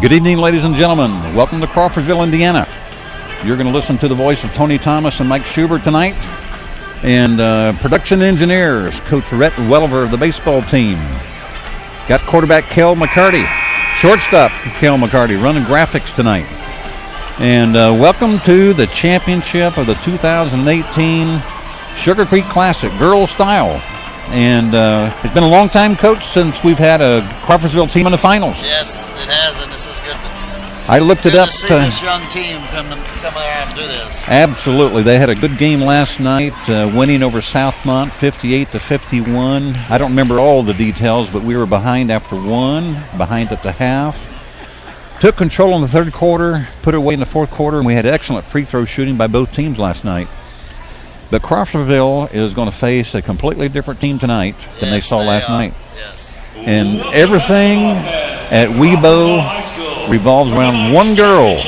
Good evening, ladies and gentlemen. Welcome to Crawfordsville, Indiana. You're going to listen to the voice of Tony Thomas and Mike Schubert tonight. And production engineers, Coach Rhett Welliver of the baseball team. Got quarterback Kel McCarty. Shortstop Kel McCarty running graphics tonight. And welcome to the championship of the 2018 Sugar Creek Classic, girls style. And it's been a long time, Coach, since we've had a Crawfordsville team in the finals. Yes, it has, and this is good. I looked it up. To see this young team come around and do this. Absolutely. They had a good game last night, winning over Southmont 58-51. I don't remember all the details, but we were behind after one, behind at the half. Took control in the third quarter, put it away in the fourth quarter, and we had excellent free throw shooting by both teams last night. But Crawfordsville is going to face a completely different team tonight than they saw last night. Yes. And everything at Webo revolves around one girl.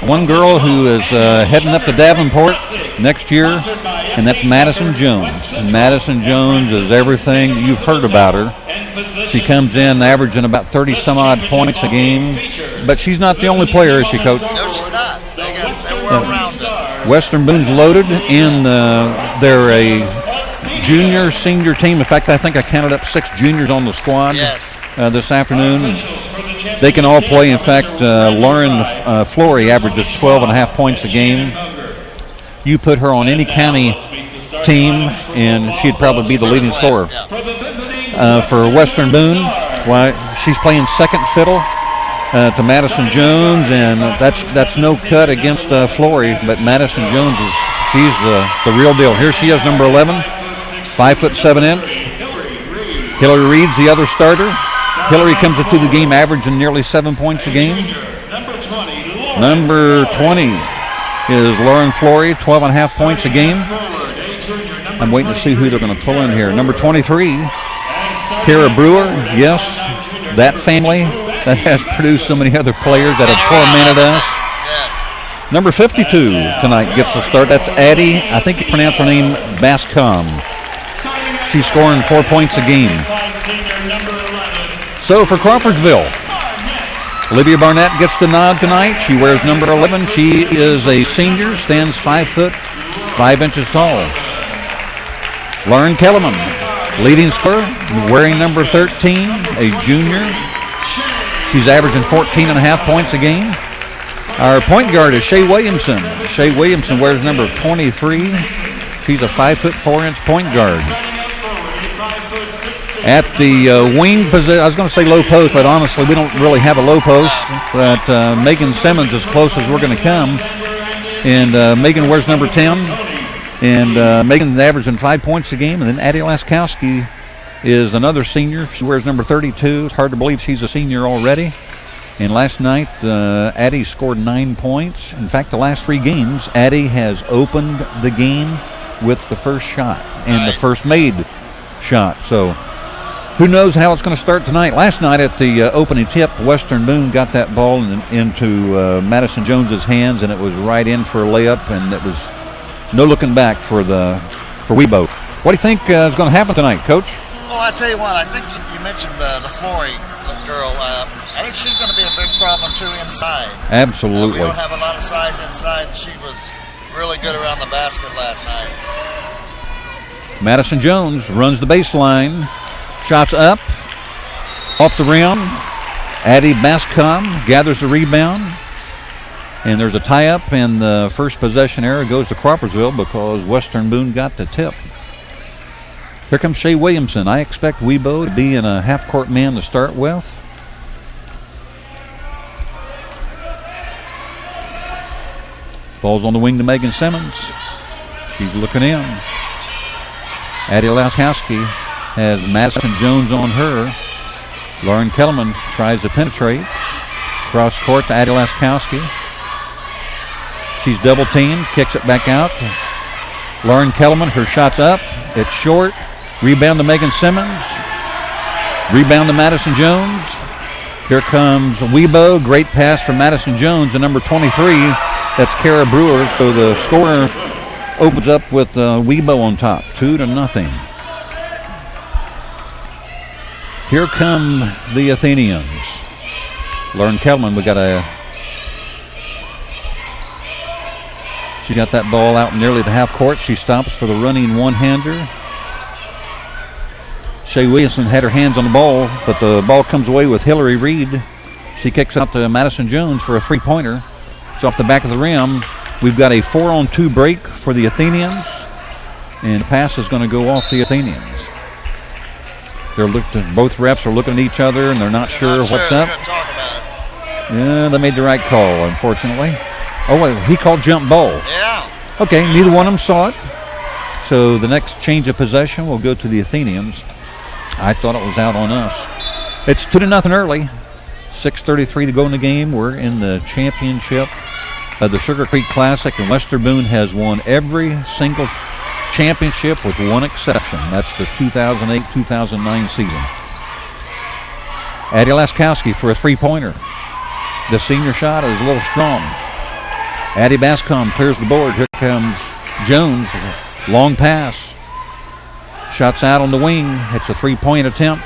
One girl who is heading up to Davenport next year, and that's Madison Jones. And Madison Jones is everything you've heard about her. She comes in averaging about 30-some-odd points a game. But she's not the only player, is she, Coach? No, she's not. They're well-rounded. Western Boone's loaded, and they're a junior, senior team. In fact, I think I counted up 6 juniors on the squad this afternoon. They can all play. In fact, Lauren Flory averages 12.5 points a game. You put her on any county team, and she'd probably be the leading scorer. For Western Boone, she's playing second fiddle to Madison Jones, and that's no cut against Flory, but Madison Jones she's the real deal. Here she is, number 11, 5'7". Hillary Reed's the other starter. Hillary comes up to the game averaging nearly 7 points a game. Number 20 is Lauren Flory, 12.5 points a game. I'm waiting to see who they're going to pull in here. Number 23, Kara Brewer. Yes, that family that has produced so many other players that have tormented us. Yes. Number 52 tonight gets the start. That's Addie. I think you pronounce her name Bascom. She's scoring 4 points a game. So for Crawfordsville, Olivia Barnett gets the nod tonight. She wears number 11. She is a senior, stands 5 foot 5 inches tall. Lauren Kellerman, leading scorer, wearing number 13, a junior. She's averaging 14.5 points a game. Our point guard is Shea Williamson. Shea Williamson wears number 23. She's a 5 foot 4 inch point guard. At the wing position, I was going to say low post, but honestly, we don't really have a low post. But Megan Simmons is close as we're going to come. And Megan wears number 10. And Megan's averaging 5 points a game. And then Addie Laskowski is another senior. She wears number 32. It's hard to believe she's a senior already. And last night, Addie scored 9 points. In fact, the last 3 games, Addie has opened the game with the first shot and the first made shot. So who knows how it's going to start tonight. Last night at the opening tip, Western Boone got that ball into Madison Jones's hands, and it was right in for a layup, and it was no looking back for Webo. What do you think is going to happen tonight, Coach? Well, I tell you what, I think you mentioned the Flory girl. I think she's going to be a big problem, too, inside. Absolutely. We don't have a lot of size inside, and she was really good around the basket last night. Madison Jones runs the baseline. Shots up. Off the rim. Addie Bascom gathers the rebound. And there's a tie-up, and the first possession error goes to Crawfordsville because Western Boone got the tip. Here comes Shea Williamson. I expect Webo to be in a half-court man to start with. Ball's on the wing to Megan Simmons. She's looking in. Addie Laskowski has Madison Jones on her. Lauren Kellerman tries to penetrate. Cross court to Addie Laskowski. She's double teamed, kicks it back out. Lauren Kellerman, her shot's up. It's short. Rebound to Megan Simmons. Rebound to Madison Jones. Here comes Webo. Great pass from Madison Jones. And number 23, that's Kara Brewer. So the scorer opens up with Webo on top, 2-0. Here come the Athenians. Lauren Kellerman, she got that ball out nearly to half court. She stops for the running one-hander. Shea Williamson had her hands on the ball, but the ball comes away with Hillary Reed. She kicks out to Madison Jones for a three-pointer. It's off the back of the rim. We've got a 4-on-2 break for the Athenians, and the pass is going to go off the Athenians. Both refs are looking at each other, and they're not sure what's up. They're going to talk about it. Yeah, they made the right call, unfortunately. Oh, wait, he called jump ball. Yeah. Okay, neither one of them saw it. So the next change of possession will go to the Athenians. I thought it was out on us. It's 2-0 early. 6:33 to go in the game. We're in the championship of the Sugar Creek Classic, and Western Boone has won every single championship with one exception. That's the 2008-2009 season. Addie Laskowski for a three-pointer. The senior shot is a little strong. Addie Bascom clears the board. Here comes Jones. Long pass. Shots out on the wing. It's a three-point attempt.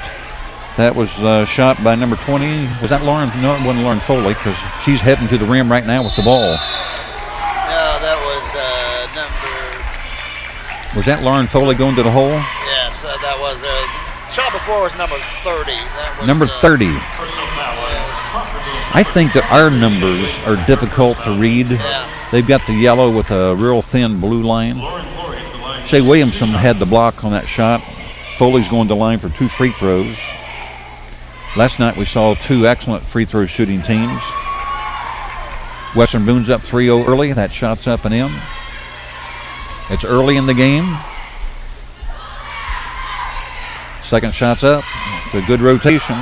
That was shot by number 20. Was that Lauren? No, it wasn't Lauren Foley, because she's heading to the rim right now with the ball. No, that was number... Was that Lauren Foley going to the hole? Yes, that was... shot before was number 30. That was, number 30. I think that our numbers are difficult to read. Yeah. They've got the yellow with a real thin blue line. Shea Williamson had the block on that shot. Foley's going to the line for 2 free throws. Last night we saw 2 excellent free throw shooting teams. Western Boone's up 3-0 early. That shot's up and in. It's early in the game. Second shot's up. It's a good rotation.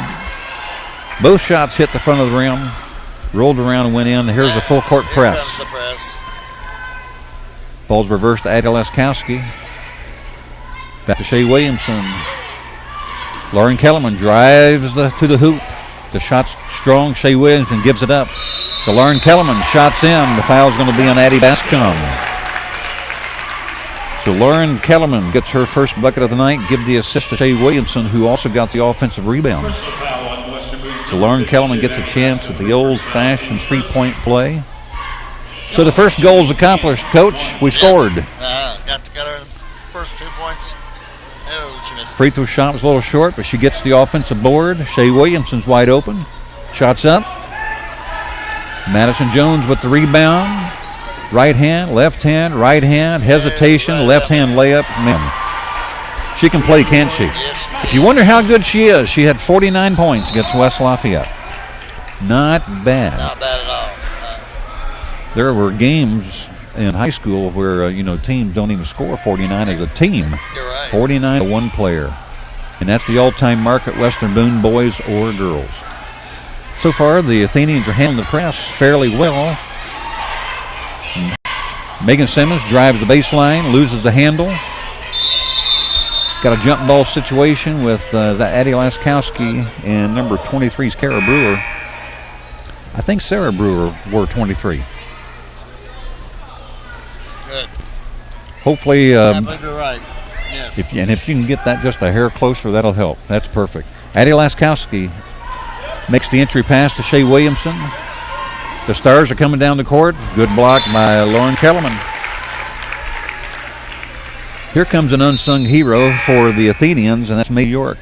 Both shots hit the front of the rim, rolled around and went in. Here's a full court press. Here comes the press. Ball's reversed to Addie Laskowski. Back to Shea Williamson. Lauren Kellerman drives to the hoop. The shot's strong. Shea Williamson gives it up. So Lauren Kellerman shots in. The foul's going to be on Addie Bascom. So Lauren Kellerman gets her first bucket of the night. Give the assist to Shea Williamson, who also got the offensive rebound. So Lauren Kellerman gets a chance at the old-fashioned three-point play. So the first goal is accomplished, Coach. We scored. Got her first 2 points. Oh, she missed. Free throw shot was a little short, but she gets the offensive board. Shea Williamson's wide open. Shots up. Madison Jones with the rebound. Right hand, left hand, right hand, hesitation, left hand layup. Man, she can play, can't she? Yes. If you wonder how good she is, she had 49 points against West Lafayette. Not bad. Not bad at all. There were games in high school where, teams don't even score 49 as a team. You're right. 49 to one player. And that's the all-time mark at Western Boone, boys or girls. So far, the Athenians are handling the press fairly well. Megan Simmons drives the baseline, loses the handle. Got a jump ball situation with Addie Laskowski and number 23's Kara Brewer. I think Sarah Brewer wore 23. Good. Hopefully, I believe you're right. Yes. if you can get that just a hair closer, that'll help. That's perfect. Addie Laskowski makes the entry pass to Shea Williamson. The Stars are coming down the court. Good block by Lauren Kellerman. Here comes an unsung hero for the Athenians, and that's May York.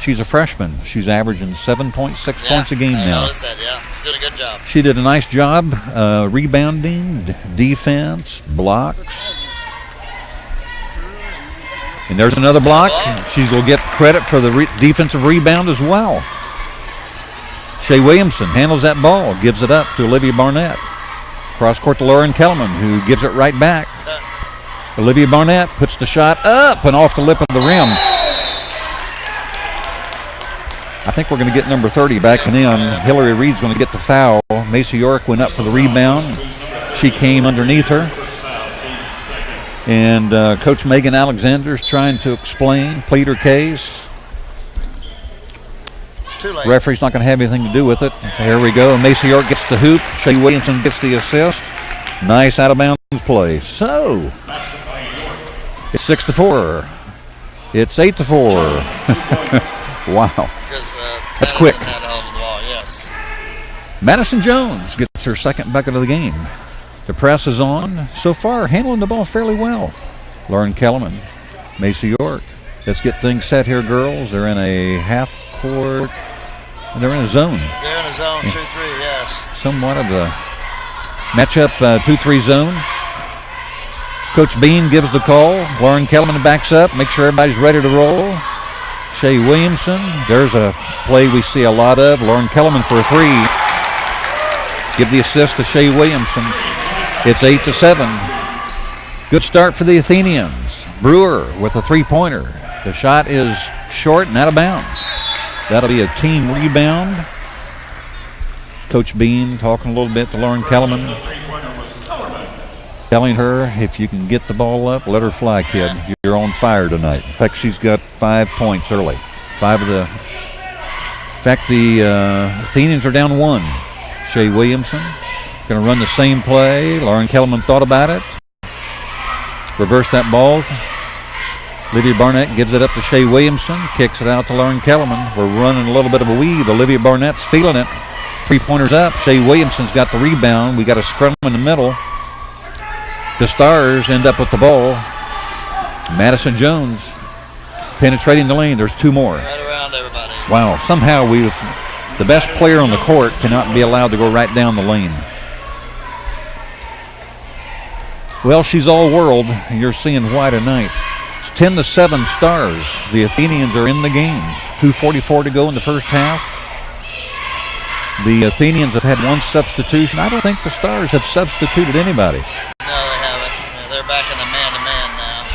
She's a freshman. She's averaging 7.6 points a game now. I noticed that, yeah. She did a good job. She did a nice job rebounding, defense, blocks. And there's another block. She will get credit for the defensive rebound as well. Shea Williamson handles that ball, gives it up to Olivia Barnett. Cross court to Lauren Kellerman, who gives it right back. Olivia Barnett puts the shot up and off the lip of the rim. I think we're going to get number 30 back and in. Hillary Reed's going to get the foul. Macy York went up for the rebound. She came underneath her. And Coach Megan Alexander's trying to plead her case. Too late. Referee's not going to have anything to do with it. There we go. Macy York gets the hoop. Shea Williamson gets the assist. Nice out-of-bounds play. So, it's 6-4. It's 8-4. Wow. Because That's quick. Had a hold of the ball, yes. Madison Jones gets her second bucket of the game. The press is on. So far, handling the ball fairly well. Lauren Kellerman, Macy York. Let's get things set here, girls. They're in a half court. They're in a zone. They're in a zone, 2-3, yes. Somewhat of a matchup 2-3 zone. Coach Bean gives the call. Lauren Kellerman backs up, make sure everybody's ready to roll. Shea Williamson, there's a play we see a lot of. Lauren Kellerman for a three. Give the assist to Shea Williamson. It's 8-7. Good start for the Athenians. Brewer with a three-pointer. The shot is short and out of bounds. That'll be a team rebound. Coach Bean talking a little bit to Lauren Kellerman, telling her, if you can get the ball up, let her fly, kid. You're on fire tonight. In fact, she's got 5 points early. In fact, the Athenians are down 1. Shea Williamson going to run the same play. Lauren Kellerman thought about it. Reverse that ball. Olivia Barnett gives it up to Shea Williamson. Kicks it out to Lauren Kellerman. We're running a little bit of a weave. Olivia Barnett's feeling it. Three-pointers up. Shea Williamson's got the rebound. We got a scrum in the middle. The Stars end up with the ball. Madison Jones penetrating the lane. There's 2 more. Right around everybody. Wow. Somehow the best player on the court cannot be allowed to go right down the lane. Well, she's all world. You're seeing why tonight. It's 10-7 Stars. The Athenians are in the game. 2:44 to go in the first half. The Athenians have had 1 substitution. I don't think the Stars have substituted anybody. They're back in the man-to-man now.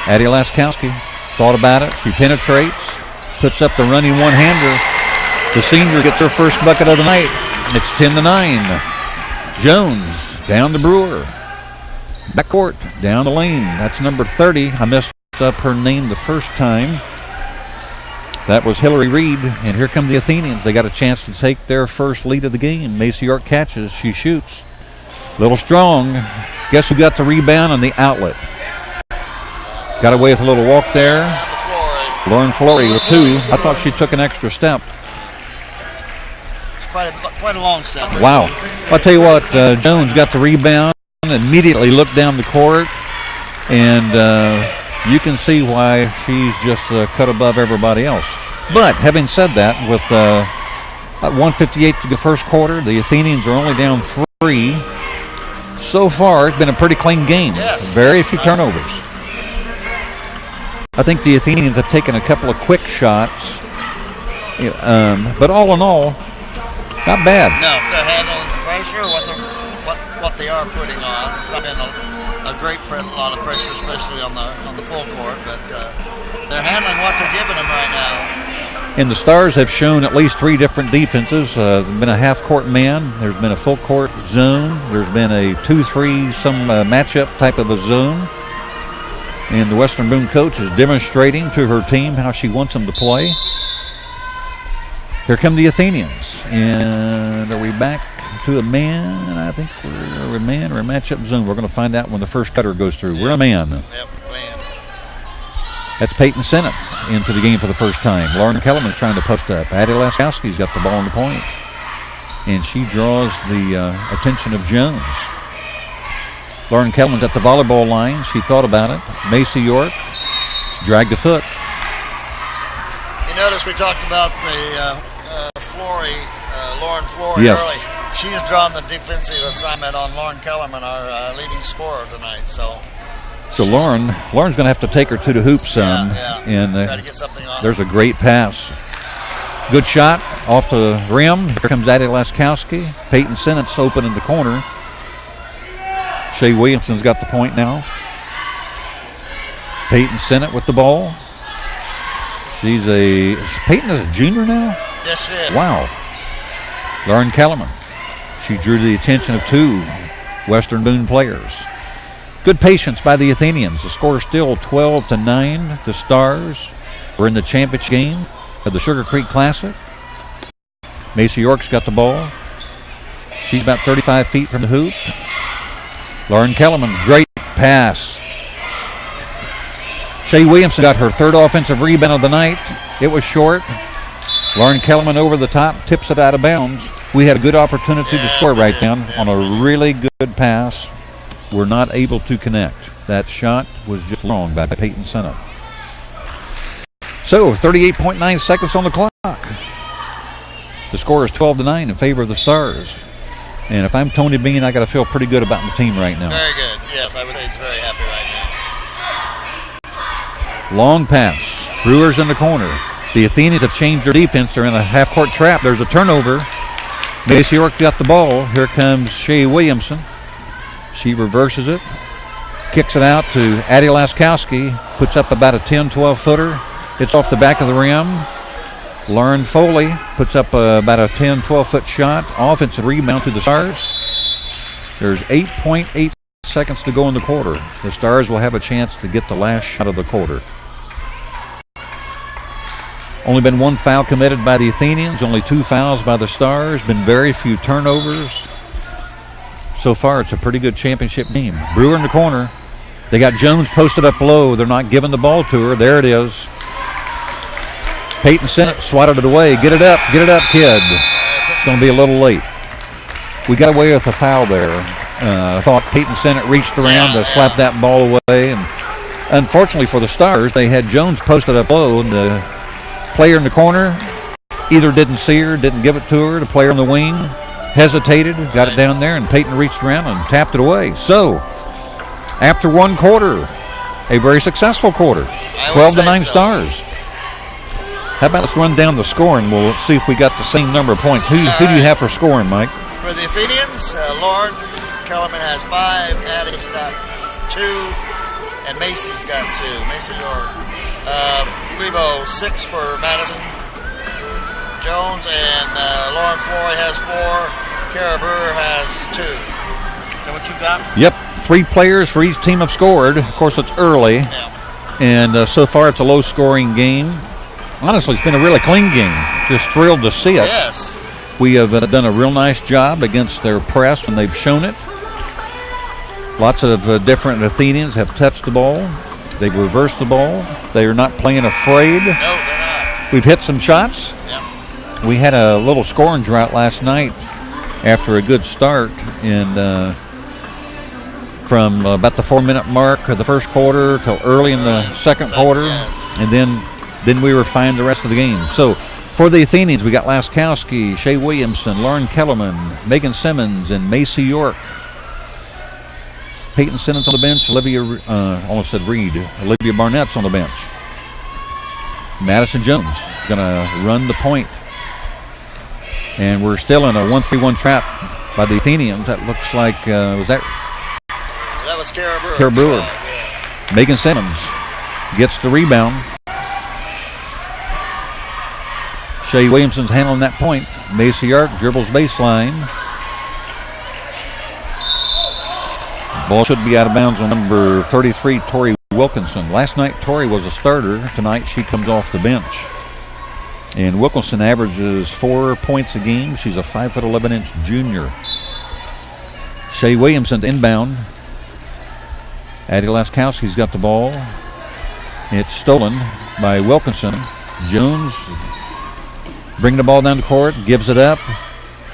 Addie Laskowski thought about it. She penetrates, puts up the running one-hander. The senior gets her first bucket of the night. It's 10-9. Jones down to Brewer. Backcourt, down the lane. That's number 30. I messed up her name the first time. That was Hillary Reed, and here come the Athenians. They got a chance to take their first lead of the game. Macy York catches. She shoots. Little strong. Guess who got the rebound on the outlet? Got away with a little walk there. Lauren Flory with 2. I thought she took an extra step. It's quite a long step. Wow. I'll tell you what, Jones got the rebound, immediately looked down the court, and you can see why she's just cut above everybody else. But having said that, with 1:58 to the first quarter, the Athenians are only down 3. So far, it's been a pretty clean game. Yes. Very few turnovers. I think the Athenians have taken a couple of quick shots, but all in all, not bad. No, they're handling the pressure. What they are putting on. It's not been a great lot of pressure, especially on the full court, but they're handling what they're giving them right now. And the Stars have shown at least 3 different defenses. There's been a half-court man. There's been a full-court zone. There's been a 2-3, some matchup type of a zone. And the Western Boone coach is demonstrating to her team how she wants them to play. Here come the Athenians. And are we back to a man? I think we're a man or a matchup zone. We're going to find out when the first cutter goes through. We're a man. Yep, man. That's Peyton Sennett into the game for the first time. Lauren Kellerman's trying to post up. Addie Laskowski's got the ball on the point. And she draws the attention of Jones. Lauren Kellerman's at the volleyball line. She thought about it. Macy York, she dragged a foot. You notice we talked about the Lauren Flory early. She's drawn the defensive assignment on Lauren Kellerman, our leading scorer tonight. So Lauren's going to have to take her to the hoop some. And try to get something on there's a great pass. Good shot off the rim. Here comes Addie Laskowski. Peyton Sennett's open in the corner. Shea Williamson's got the point now. Peyton Sennett with the ball. Peyton is a junior now? Yes, she is. Wow. Lauren Kellerman. She drew the attention of 2 Western Boone players. Good patience by the Athenians. The score is still 12-9. The Stars were in the championship game of the Sugar Creek Classic. Macy York's got the ball. She's about 35 feet from the hoop. Lauren Kellerman, great pass. Shea Williamson got her 3rd offensive rebound of the night. It was short. Lauren Kellerman over the top, tips it out of bounds. We had a good opportunity to score right down on a really good pass. We're not able to connect. That shot was just wrong by Peyton Sennett. So 38.9 seconds on the clock. The score is 12-9 in favor of the Stars. And if I'm Tony Bean, I got to feel pretty good about the team right now. Very good. Yes, I would say he's very happy right now. Long pass. Brewers in the corner. The Athenians have changed their defense. They're in a half-court trap. There's a turnover. Macy York got the ball. Here comes Shea Williamson. She reverses it. Kicks it out to Addie Laskowski. Puts up about a 10, 12-footer. It's off the back of the rim. Lauren Foley puts up about a 10, 12-foot shot. Offensive rebound to the Stars. There's 8.8 seconds to go in the quarter. The Stars will have a chance to get the last shot of the quarter. Only been one foul committed by the Athenians. Only 2 fouls by the Stars. Been very few turnovers. So far, it's a pretty good championship team. Brewer in the corner. They got Jones posted up low. They're not giving the ball to her. There it is. Peyton Sennett swatted it away. Get it up, kid. It's going to be a little late. We got away with a foul there. I thought Peyton Sennett reached around to slap that ball away. And unfortunately for the Stars, they had Jones posted up low. And the player in the corner either didn't see her, didn't give it to her. The player on the wing hesitated, got it down there, and Peyton reached around and tapped it away. So, after one quarter, a very successful quarter. 12-9 Stars. How about let's run down the scoring? We'll see if we got the same number of points. Who do you have for scoring, Mike? For the Athenians, Lauren Kellerman has 5, Addie's got 2, and Macy's got 2. Macy York. Rebo 6 for Madison Jones, and Lauren Floyd has 4. Kara Brewer has 2. Is that what you got? Yep. 3 players for each team have scored. Of course, it's early. Yeah. And so far, it's a low-scoring game. Honestly, it's been a really clean game. Just thrilled to see it. Yes. We have done a real nice job against their press when they've shown it. Lots of different Athenians have touched the ball. They've reversed the ball. They are not playing afraid. No, they're not. We've hit some shots. Yeah. We had a little scoring drought last night after a good start. And from about the 4-minute mark of the first quarter till early in the second quarter. Yes. And then we were fine the rest of the game. So for the Athenians, we got Laskowski, Shea Williamson, Lauren Kellerman, Megan Simmons, and Macy York. Peyton Simmons on the bench. Olivia Barnett's on the bench. Madison Jones going to run the point. And we're still in a 1-3-1 trap by the Athenians. That looks like, that was Kara Brewer. Kara Brewer. Yeah. Megan Simmons gets the rebound. Shea Williamson's handling that point. Macy York dribbles baseline. Ball should be out of bounds on number 33, Tori Wilkinson. Last night, Tori was a starter. Tonight, she comes off the bench. And Wilkinson averages 4 points a game. She's a 5'11" junior. Shea Williamson inbound. Addie Laskowski's got the ball. It's stolen by Wilkinson. Jones bringing the ball down the court, gives it up.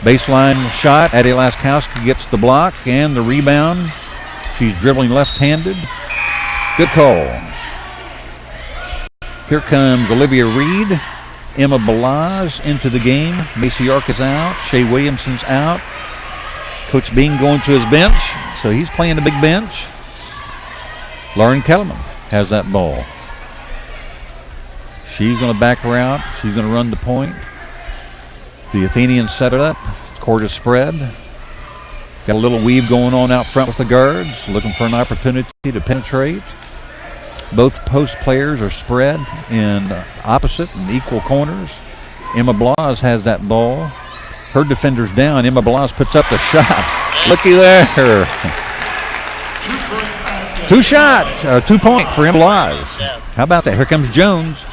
Baseline shot. Addie Laskowski gets the block and the rebound. She's dribbling left-handed. Good call. Here comes Olivia Reed. Emma Balaz into the game. Macy York is out. Shea Williamson's out. Coach Bean going to his bench. So he's playing the big bench. Lauren Kellerman has that ball. She's going to back her out. She's going to run the point. The Athenians set it up. Court is spread. Got a little weave going on out front with the guards. Looking for an opportunity to penetrate. Both post players are spread in opposite and equal corners. Emma Blas has that ball. Her defender's down. Emma Blas puts up the shot. Looky there. 2 shots. 2 points for Emma Blas. How about that? Here comes Jones.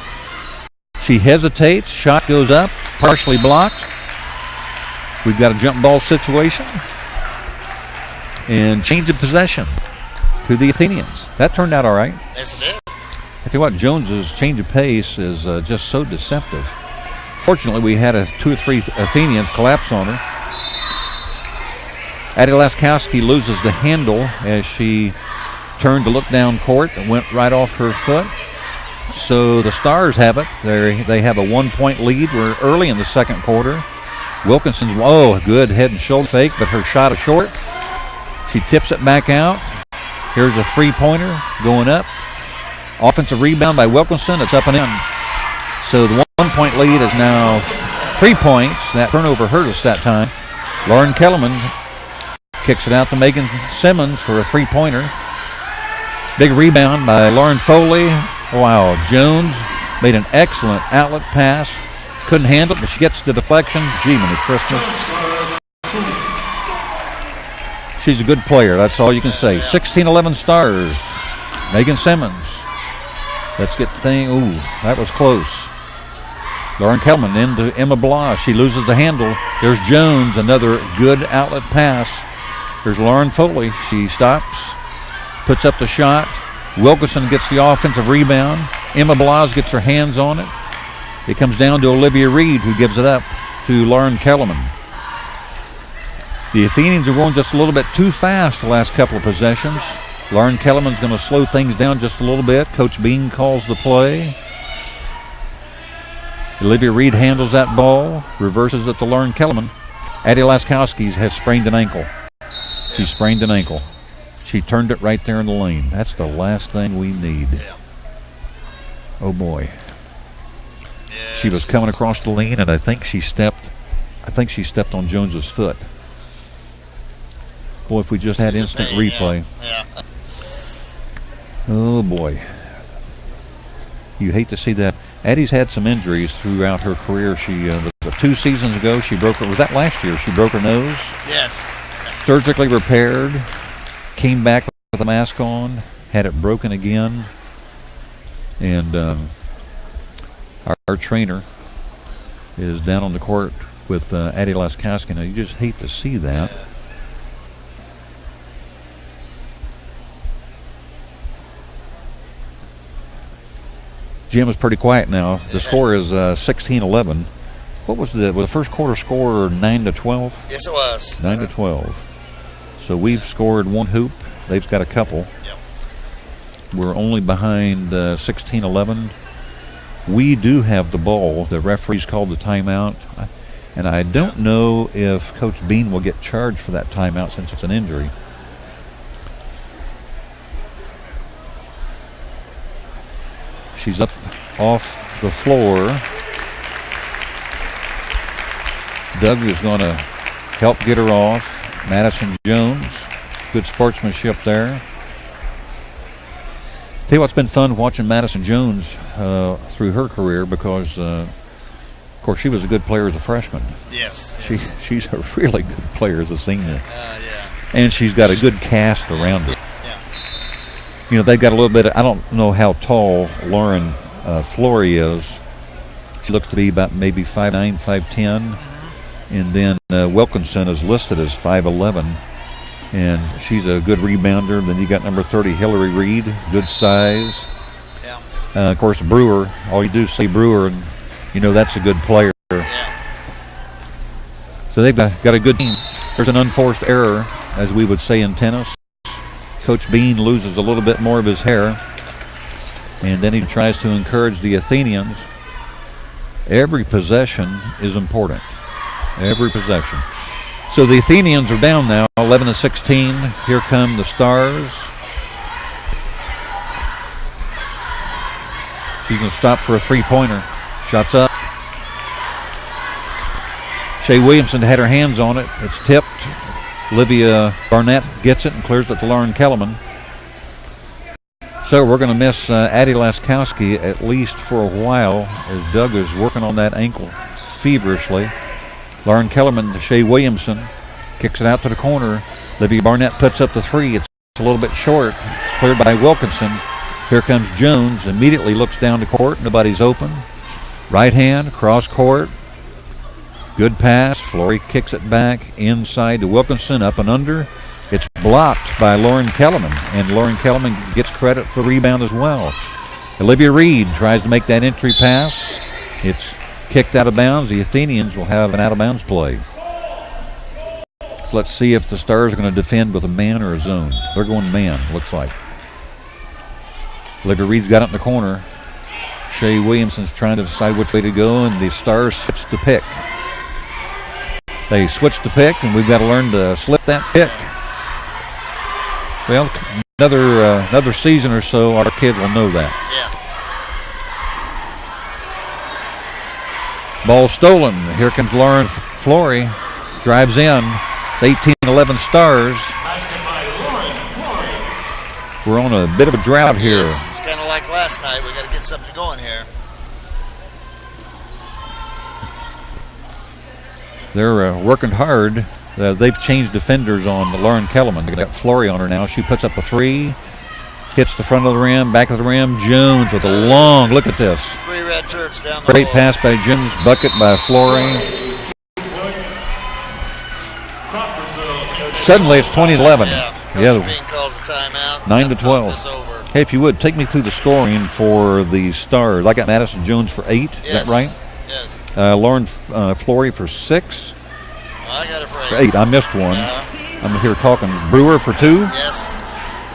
She hesitates. Shot goes up. Partially blocked. We've got a jump ball situation. And change of possession to the Athenians. That turned out all right. Yes, it did. I tell you what, Jones's change of pace is just so deceptive. Fortunately, we had 2 or 3 Athenians collapse on her. Addie Laskowski loses the handle as she turned to look down court and went right off her foot. So the Stars have it. They have a 1-point lead. We're early in the second quarter. Wilkinson's, good head and shoulder fake, but her shot is short. She tips it back out. Here's a three-pointer going up. Offensive rebound by Wilkinson. It's up and in. So the 1-point lead is now 3 points. That turnover hurt us that time. Lauren Kellerman kicks it out to Megan Simmons for a three-pointer. Big rebound by Lauren Foley. Wow, Jones made an excellent outlet pass. Couldn't handle it, but she gets the deflection. Gee, Merry Christmas. She's a good player, that's all you can say. 16-11 Stars. Megan Simmons. Let's get the thing. Ooh, that was close. Lauren Kelman into Emma Blah. She loses the handle. There's Jones, another good outlet pass. There's Lauren Foley. She stops, puts up the shot. Wilkinson gets the offensive rebound. Emma Blas gets her hands on it. It comes down to Olivia Reed, who gives it up to Lauren Kellerman. The Athenians are going just a little bit too fast the last couple of possessions. Lauren Kellerman's going to slow things down just a little bit. Coach Bean calls the play. Olivia Reed handles that ball, reverses it to Lauren Kellerman. Addie Laskowski has sprained an ankle. She sprained an ankle. She turned it right there in the lane. That's the last thing we need. Yeah. Oh boy. Yes. She was coming across the lane, and I think she stepped on Jones's foot. Boy, if we just had instant replay. Yeah. Oh boy. You hate to see that. Addie's had some injuries throughout her career. She 2 seasons ago she broke her. Was that last year? She broke her nose. Yes. Surgically repaired. Came back with a mask on. Had it broken again. And our trainer is down on the court with Addie Laskowski. Now you just hate to see that. Yeah. Jim is pretty quiet now. The score is 16-11. What was the first quarter score? 9-12. Yes, it was. 9-12. So we've scored one hoop. They've got a couple. Yep. We're only behind 16-11. We do have the ball. The referee's called the timeout, and I don't know if Coach Bean will get charged for that timeout since it's an injury. She's up off the floor. Doug is going to help get her off. Madison Jones, good sportsmanship there. Tell you what's been fun watching Madison Jones through her career because, of course, she was a good player as a freshman. Yes. She's a really good player as a senior. Yeah. And she's got a good cast around her. Yeah. You know, they've got a little bit I don't know how tall Lauren Flory is. She looks to be about maybe 5'9", 5'10". And then Wilkinson is listed as 5'11", and she's a good rebounder. Then you got number 30, Hillary Reed, good size. Yeah. Of course, Brewer. All you do is say Brewer, and you know that's a good player. Yeah. So they've got a good team. There's an unforced error, as we would say in tennis. Coach Bean loses a little bit more of his hair, and then he tries to encourage the Athenians. Every possession is important. Every possession. So the Athenians are down now, 11-16. Here come the Stars. She's going to stop for a three-pointer. Shots up. Shea Williamson had her hands on it. It's tipped. Olivia Barnett gets it and clears it to Lauren Kellerman. So we're going to miss Addie Laskowski at least for a while as Doug is working on that ankle feverishly. Lauren Kellerman to Shea Williamson. Kicks it out to the corner. Olivia Barnett puts up the three. It's a little bit short. It's cleared by Wilkinson. Here comes Jones. Immediately looks down the court. Nobody's open. Right hand, cross court. Good pass. Flory kicks it back inside to Wilkinson, up and under. It's blocked by Lauren Kellerman, and Lauren Kellerman gets credit for the rebound as well. Olivia Reed tries to make that entry pass. It's kicked out of bounds. The Athenians will have an out-of-bounds play. So let's see if the Stars are going to defend with a man or a zone. They're going man, looks like. Olivia Reed's got it in the corner. Shay Williamson's trying to decide which way to go, and the Stars switch the pick. They switch the pick, and we've got to learn to slip that pick. Well, another season or so, our kids will know that. Yeah. Ball stolen. Here comes Lauren Flory. Drives in. It's 18-11 Stars. We're on a bit of a drought here. Yes, it's kind of like last night. We got to get something going here. They're working hard. They've changed defenders on Lauren Kellerman. They got Flory on her now. She puts up a three. Hits the front of the rim, back of the rim. Jones with a long, look at this. 3 red shirts down the Great hole. pass by Jones, bucket by Flory. Suddenly it's 20-11. Yeah, Coach Bean calls a timeout. 9-12. Hey, if you would, take me through the scoring for the Stars. I got Madison Jones for 8. Yes. Is that right? Yes. Lauren Flory for 6. Well, I got it for 8. For 8. I missed one. I'm here talking. Brewer for 2. Yes.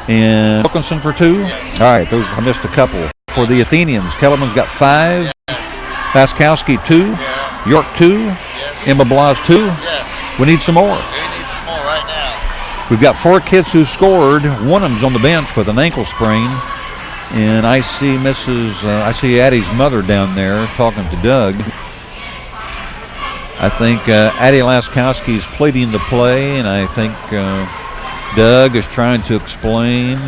And Wilkinson for 2. Yes. All right, those I missed a couple. For the Athenians, Kellerman's got 5. Yes. Paskowski 2. Yeah. York 2. Yes. Emma Blas 2. Yes. We need some more. We need some more right now. We've got 4 kids who scored. One of them's on the bench with an ankle sprain. And I see Addie's mother down there talking to Doug. I think Addie Laskowski's pleading to play, and I think Doug is trying to explain.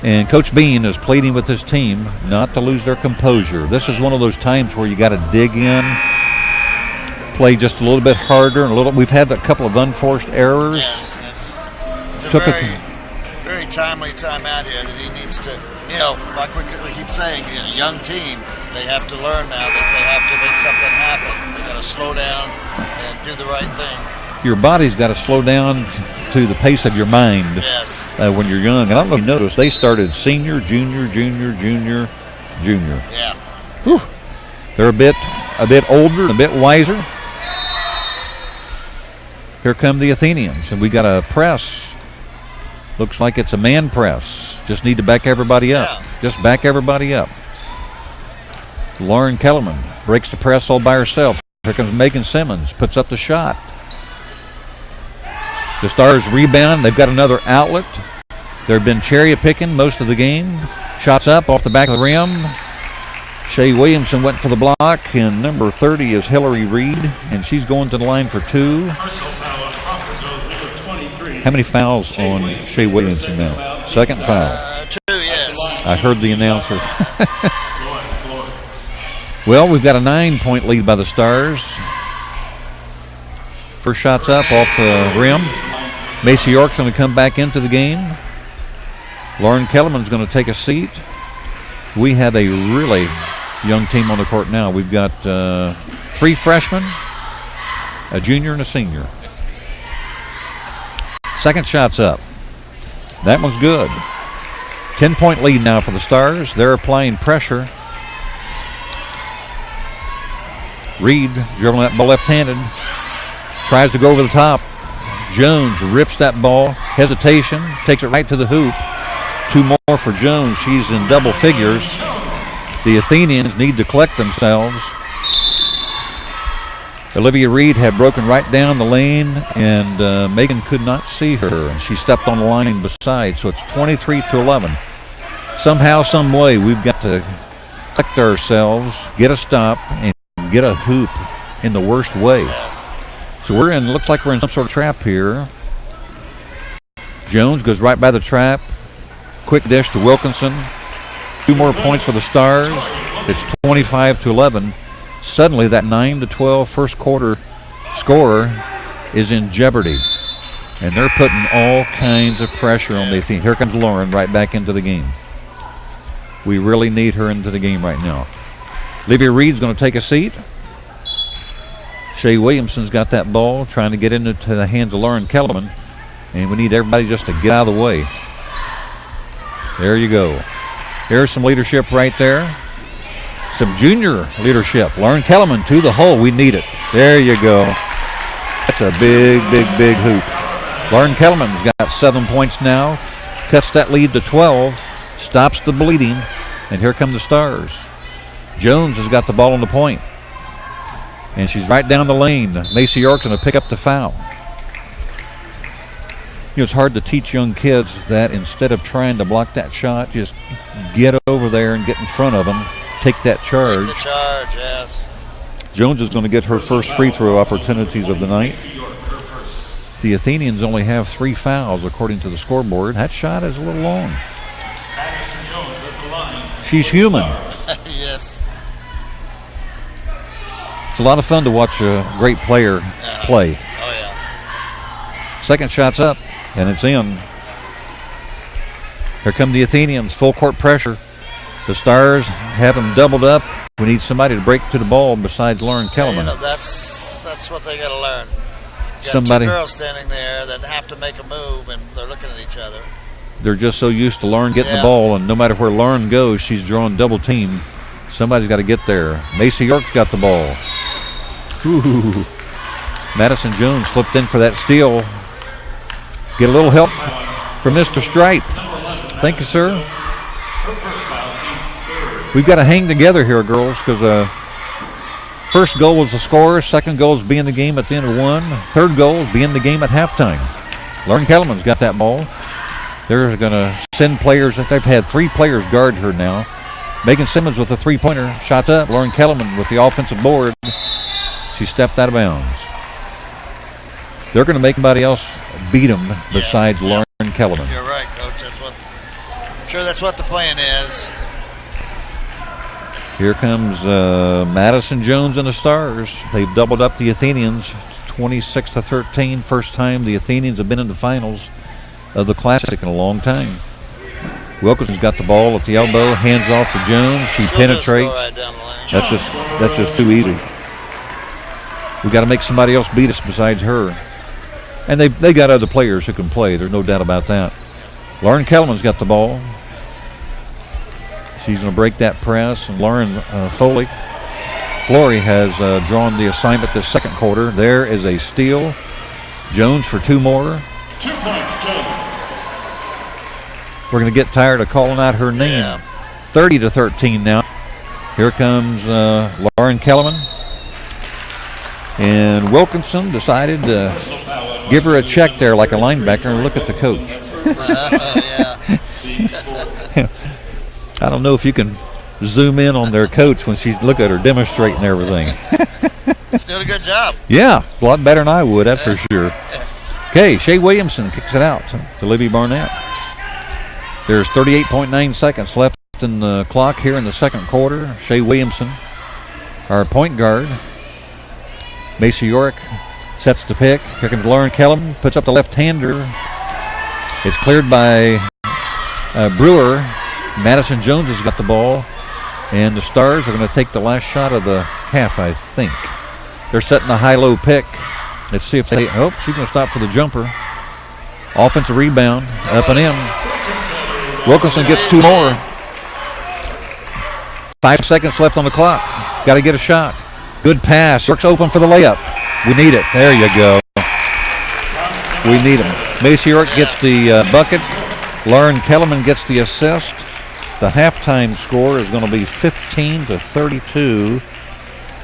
And Coach Bean is pleading with his team not to lose their composure. This is one of those times where you got to dig in, play just a little bit harder, and we've had a couple of unforced errors. Yes, it's a very timely time out here that he needs to, like we keep saying, young team, they have to learn now that they have to make something happen. They got to slow down and do the right thing. Your body's got to slow down to the pace of your mind. Yes. When you're young. And I don't know if you noticed, they started senior, junior. Yeah. Whew. They're a bit older, a bit wiser. Here come the Athenians, and we got a press. Looks like it's a man press. Just need to back everybody up. Yeah. Just back everybody up. Lauren Kellerman breaks the press all by herself. Here comes Megan Simmons, puts up the shot. The Stars rebound. They've got another outlet. They've been cherry picking most of the game. Shots up off the back of the rim. Shay Williamson went for the block, and number 30 is Hillary Reed, and she's going to the line for 2. How many fouls on Shay Williamson now? Second foul. 2, yes. I heard the announcer. Well, we've got a 9-point lead by the Stars. First shot's up off the rim. Macy York's going to come back into the game. Lauren Kellerman's going to take a seat. We have a really young team on the court now. We've got 3 freshmen, a junior, and a senior. Second shot's up. That one's good. 10-point lead now for the Stars. They're applying pressure. Reed dribbling that ball left-handed. Tries to go over the top. Jones rips that ball. Hesitation. Takes it right to the hoop. 2 more for Jones. She's in double figures. The Athenians need to collect themselves. Olivia Reed had broken right down the lane, and Megan could not see her, and she stepped on the line beside. So it's 23-11. Somehow, some way, we've got to collect ourselves, get a stop, and get a hoop in the worst way. Yes. So looks like we're in some sort of trap here. Jones goes right by the trap. Quick dish to Wilkinson. 2 more points for the Stars. It's 25-11. Suddenly that 9-12 first quarter score is in jeopardy. And they're putting all kinds of pressure on the team. Here comes Lauren right back into the game. We really need her into the game right now. Olivia Reed's going to take a seat. Shay Williamson's got that ball, trying to get into the hands of Lauren Kellerman. And we need everybody just to get out of the way. There you go. Here's some leadership right there. Some junior leadership. Lauren Kellerman to the hole. We need it. There you go. That's a big, big, big hoop. Lauren Kellerman's got 7 points now. Cuts that lead to 12. Stops the bleeding. And here come the Stars. Jones has got the ball on the point. And she's right down the lane. Macy York's going to pick up the foul. You know, it's hard to teach young kids that instead of trying to block that shot, just get over there and get in front of them. Take that charge. Take the charge, yes. Jones is going to get her first free throw opportunities of the night. The Athenians only have 3 fouls according to the scoreboard. That shot is a little long. She's human. Yes. It's a lot of fun to watch a great player play. Oh, yeah. Second shot's up, and it's in. Here come the Athenians, full court pressure. The Stars have them doubled up. We need somebody to break to the ball besides Lauren Kellerman. You know, that's what they got to learn. You got Somebody, 2 girls standing there that have to make a move, and they're looking at each other. They're just so used to Lauren getting the ball, and no matter where Lauren goes, she's drawing double team. Somebody's got to get there. Macy York got the ball. Ooh. Madison Jones slipped in for that steal. Get a little help from Mr. Stripe. Thank you, sir. We've got to hang together here, girls, because first goal was the score. Second goal is be in the game at the end of 1. Third goal is be in the game at halftime. Lauren Kellerman's got that ball. They're going to send players. They've had 3 players guard her now. Megan Simmons with a 3-pointer. Shot up. Lauren Kellerman with the offensive board. She stepped out of bounds. They're going to make somebody else beat them besides Lauren Kellerman. You're right, Coach. I'm sure that's what the plan is. Here comes Madison Jones and the Stars. They've doubled up the Athenians, 26-13. First time the Athenians have been in the finals of the Classic in a long time. Wilkinson's got the ball at the elbow, hands off to Jones. She penetrates. Right down the lane. That's just too easy. We got to make somebody else beat us besides her. And they got other players who can play. There's no doubt about that. Lauren Kellerman's got the ball. She's going to break that press. And Lauren Flory has drawn the assignment this second quarter. There is a steal. Jones for 2 more. 2 points, Kellerman. We're going to get tired of calling out her name. Yeah. 30-13 now. Here comes Lauren Kellerman. And Wilkinson decided to give her a check there like a linebacker and look at the coach. I don't know if you can zoom in on their coach when she's look at her demonstrating everything. She's doing a good job. Yeah, a lot better than I would, that's for sure. Okay, Shea Williamson kicks it out to Libby Barnett. There's 38.9 seconds left in the clock here in the second quarter. Shea Williamson, our point guard. Macy York sets the pick. Here comes Lauren Kellerman, puts up the left-hander. It's cleared by Brewer. Madison Jones has got the ball. And the Stars are going to take the last shot of the half, I think. They're setting a high-low pick. Let's see if they... Oh, she's going to stop for the jumper. Offensive rebound, up and in. Wilkinson gets 2 more. 5 seconds left on the clock. Got to get a shot. Good pass. York's open for the layup. We need it. There you go. We need him. Macy York gets the bucket. Lauren Kellerman gets the assist. The halftime score is going to be 15-32.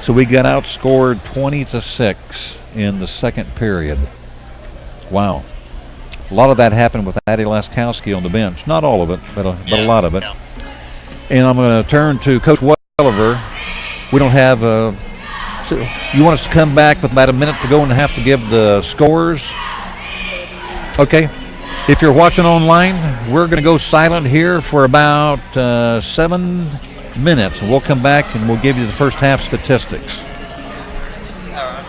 So we got outscored 20-6 in the second period. Wow. A lot of that happened with Addie Laskowski on the bench. Not all of it, but a lot of it. Yeah. And I'm going to turn to Coach Welliver. We don't have so you want us to come back with about a minute to go and have to give the scores? Okay. If you're watching online, we're going to go silent here for about 7 minutes. And we'll come back and we'll give you the first half statistics. All right.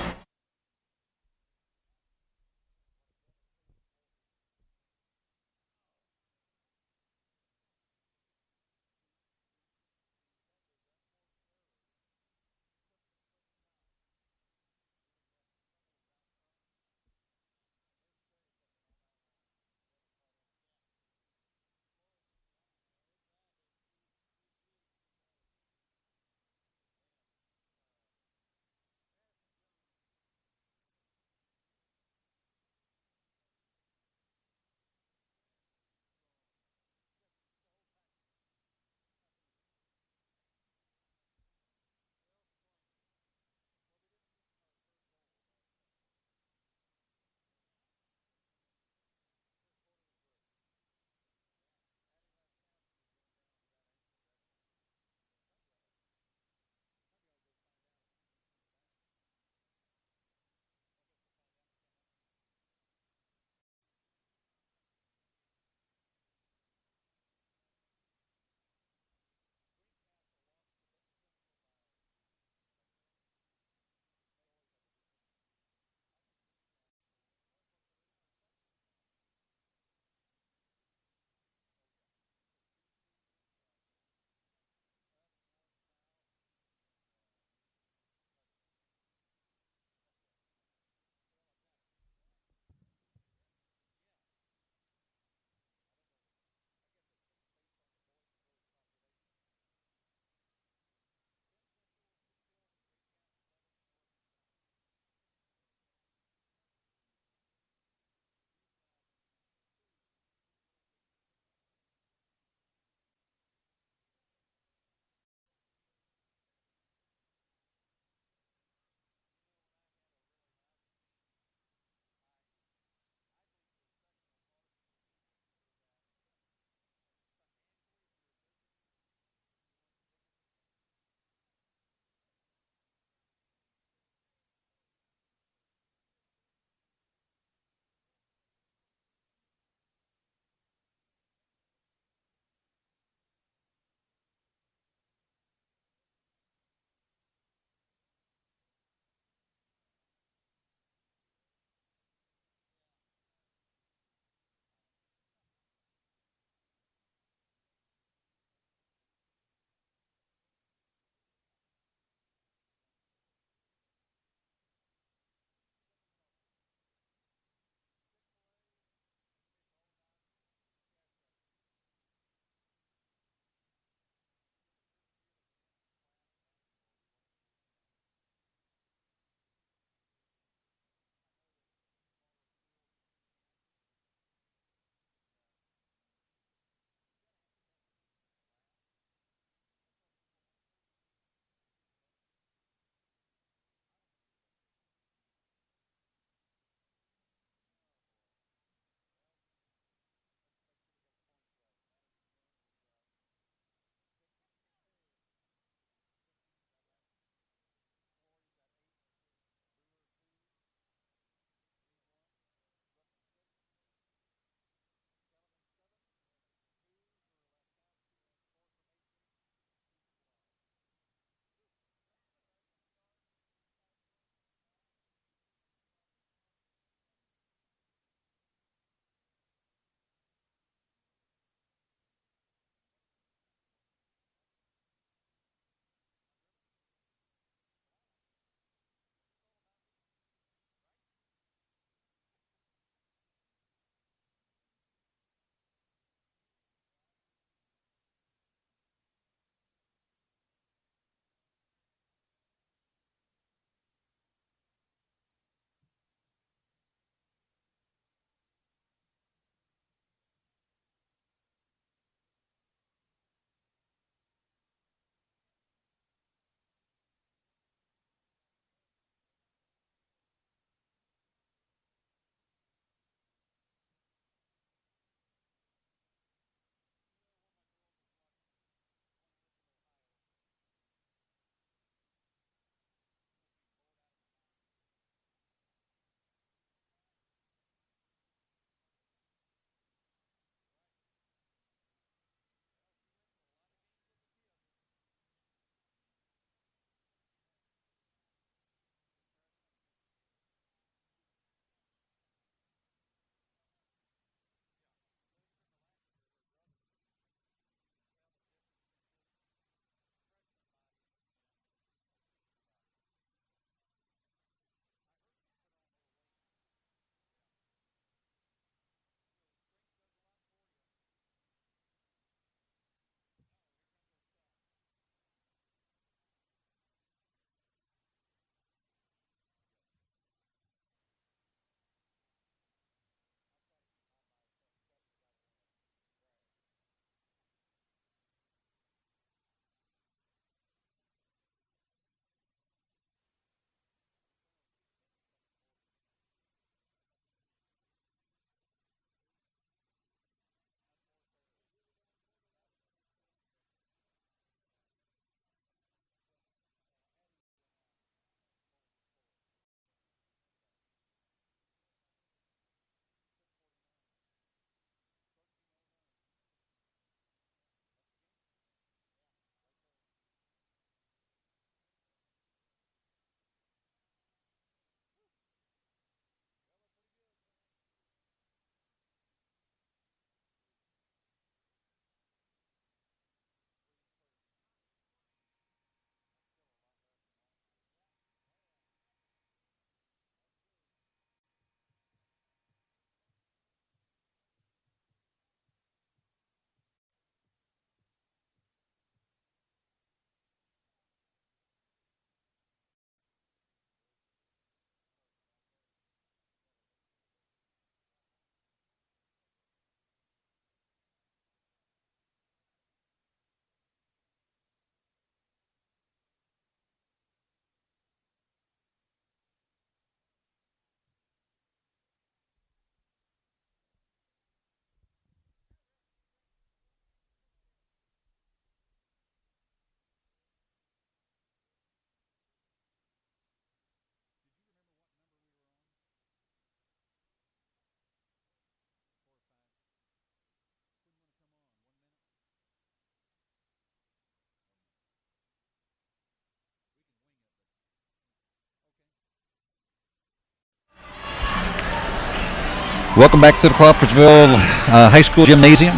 Welcome back to the Crawfordsville High School Gymnasium.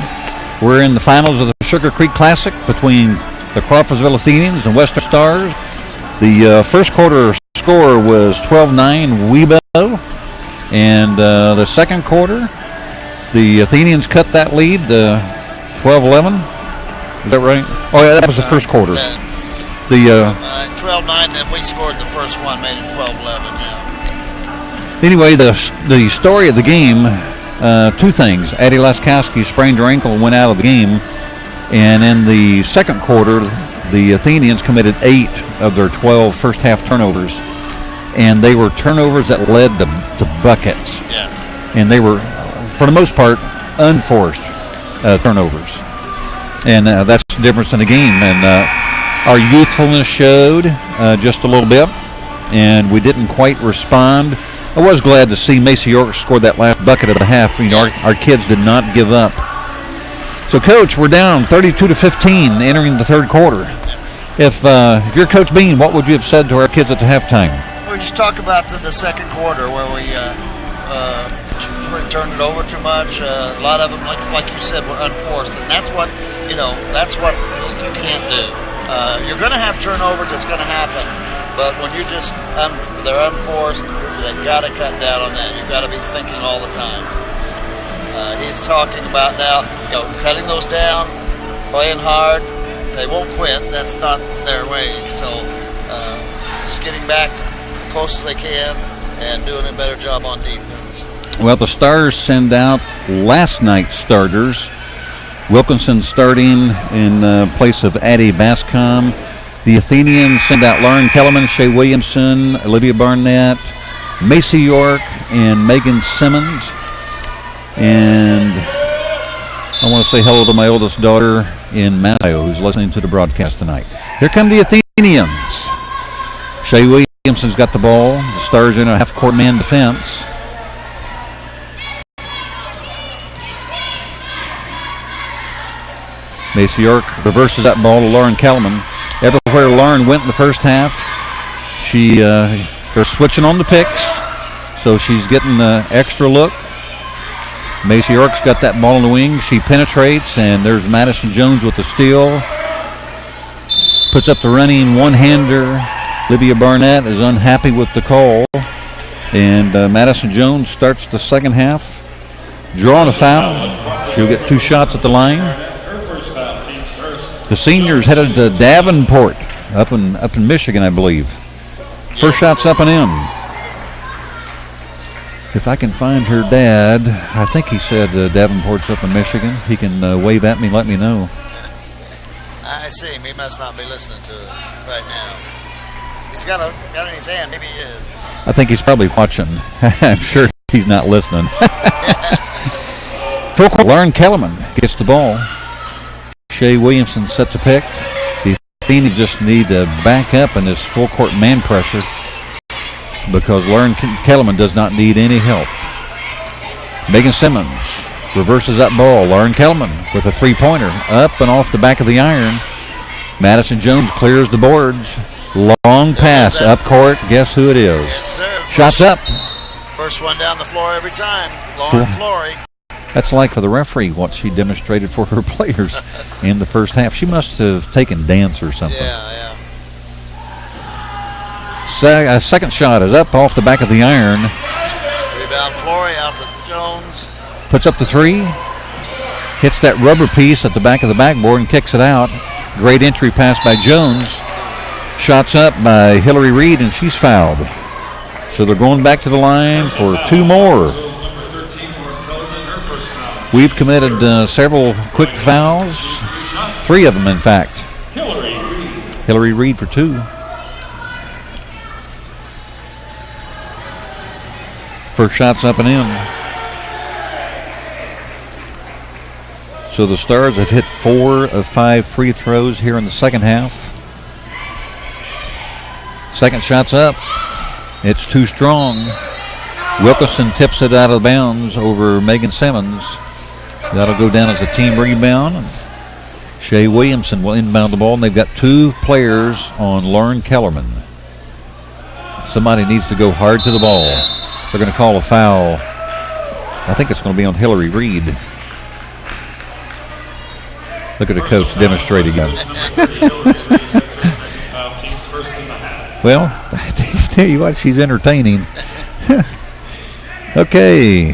We're in the finals of the Sugar Creek Classic between the Crawfordsville Athenians and Western Stars. The first quarter score was 12-9 Webo, and the second quarter, the Athenians cut that lead to 12-11. Is that right? Oh, yeah, that was the first quarter. The 12-9, then we scored the first one, made it 12-11, yeah. Anyway, the story of the game, two things. Addie Laskowski sprained her ankle and went out of the game. And in the second quarter, the Athenians committed 8 of their 12 first-half turnovers. And they were turnovers that led to buckets. Yes. And they were, for the most part, unforced turnovers. And that's the difference in the game. And our youthfulness showed just a little bit. And we didn't quite respond. I was glad to see Macy York score that last bucket of the half. You know, our kids did not give up. So, Coach, we're down 32-15 entering the third quarter. If you're Coach Bean, what would you have said to our kids at the halftime? We just talk about the second quarter where we turned it over too much. A lot of them, like you said, were unforced, and that's what you can't do. You're going to have turnovers. It's going to happen. But when you're just they're unforced, they've got to cut down on that. You've got to be thinking all the time. He's talking about now, cutting those down, playing hard. They won't quit. That's not their way. So just getting back close as they can and doing a better job on defense. Well, the Stars send out last night's starters. Wilkinson starting in place of Addie Bascom. The Athenians send out Lauren Kellerman, Shea Williamson, Olivia Barnett, Macy York, and Megan Simmons. And I want to say hello to my oldest daughter in Mayo, who's listening to the broadcast tonight. Here come the Athenians. Shea Williamson's got the ball. The Stars in a half-court man defense. Macy York reverses that ball to Lauren Kellerman. Everywhere Lauren went in the first half, they're switching on the picks, so she's getting the extra look. Macy York's got that ball in the wing. She penetrates, and there's Madison Jones with the steal. Puts up the running one-hander. Olivia Barnett is unhappy with the call, and Madison Jones starts the second half, drawing a foul. She'll get 2 shots at the line. The seniors headed to Davenport, up in Michigan, I believe. First shot's up and in. If I can find her dad, I think he said Davenport's up in Michigan. He can wave at me, let me know. I see him. He must not be listening to us right now. He's got it in his hand. Maybe he is. I think he's probably watching. I'm sure he's not listening. Lauren Kellerman gets the ball. Shea Williamson sets a pick. The Athenians just need to back up in this full-court man pressure because Lauren Kellerman does not need any help. Megan Simmons reverses that ball. Lauren Kellerman with a three-pointer up and off the back of the iron. Madison Jones clears the boards. Long pass up court. Guess who it is? Yes, sir. Shots up. First one down the floor every time. Lauren Flory. That's like for the referee, what she demonstrated for her players in the first half. She must have taken dance or something. Yeah. Second shot is up off the back of the iron. Rebound Flory out to Jones. Puts up the three. Hits that rubber piece at the back of the backboard and kicks it out. Great entry pass by Jones. Shots up by Hillary Reed, and she's fouled. So they're going back to the line for 2 more. We've committed several quick fouls, 3 of them, in fact. Hillary Reed for 2. First shot's up and in. So the Stars have hit 4 of 5 free throws here in the second half. Second shot's up. It's too strong. Wilkinson tips it out of bounds over Megan Simmons. That'll go down as a team rebound. And Shea Williamson will inbound the ball, and they've got 2 players on Lauren Kellerman. Somebody needs to go hard to the ball. They're going to call a foul. I think it's going to be on Hillary Reed. Look at the coach demonstrate again. Well, I tell you what, she's entertaining. Okay.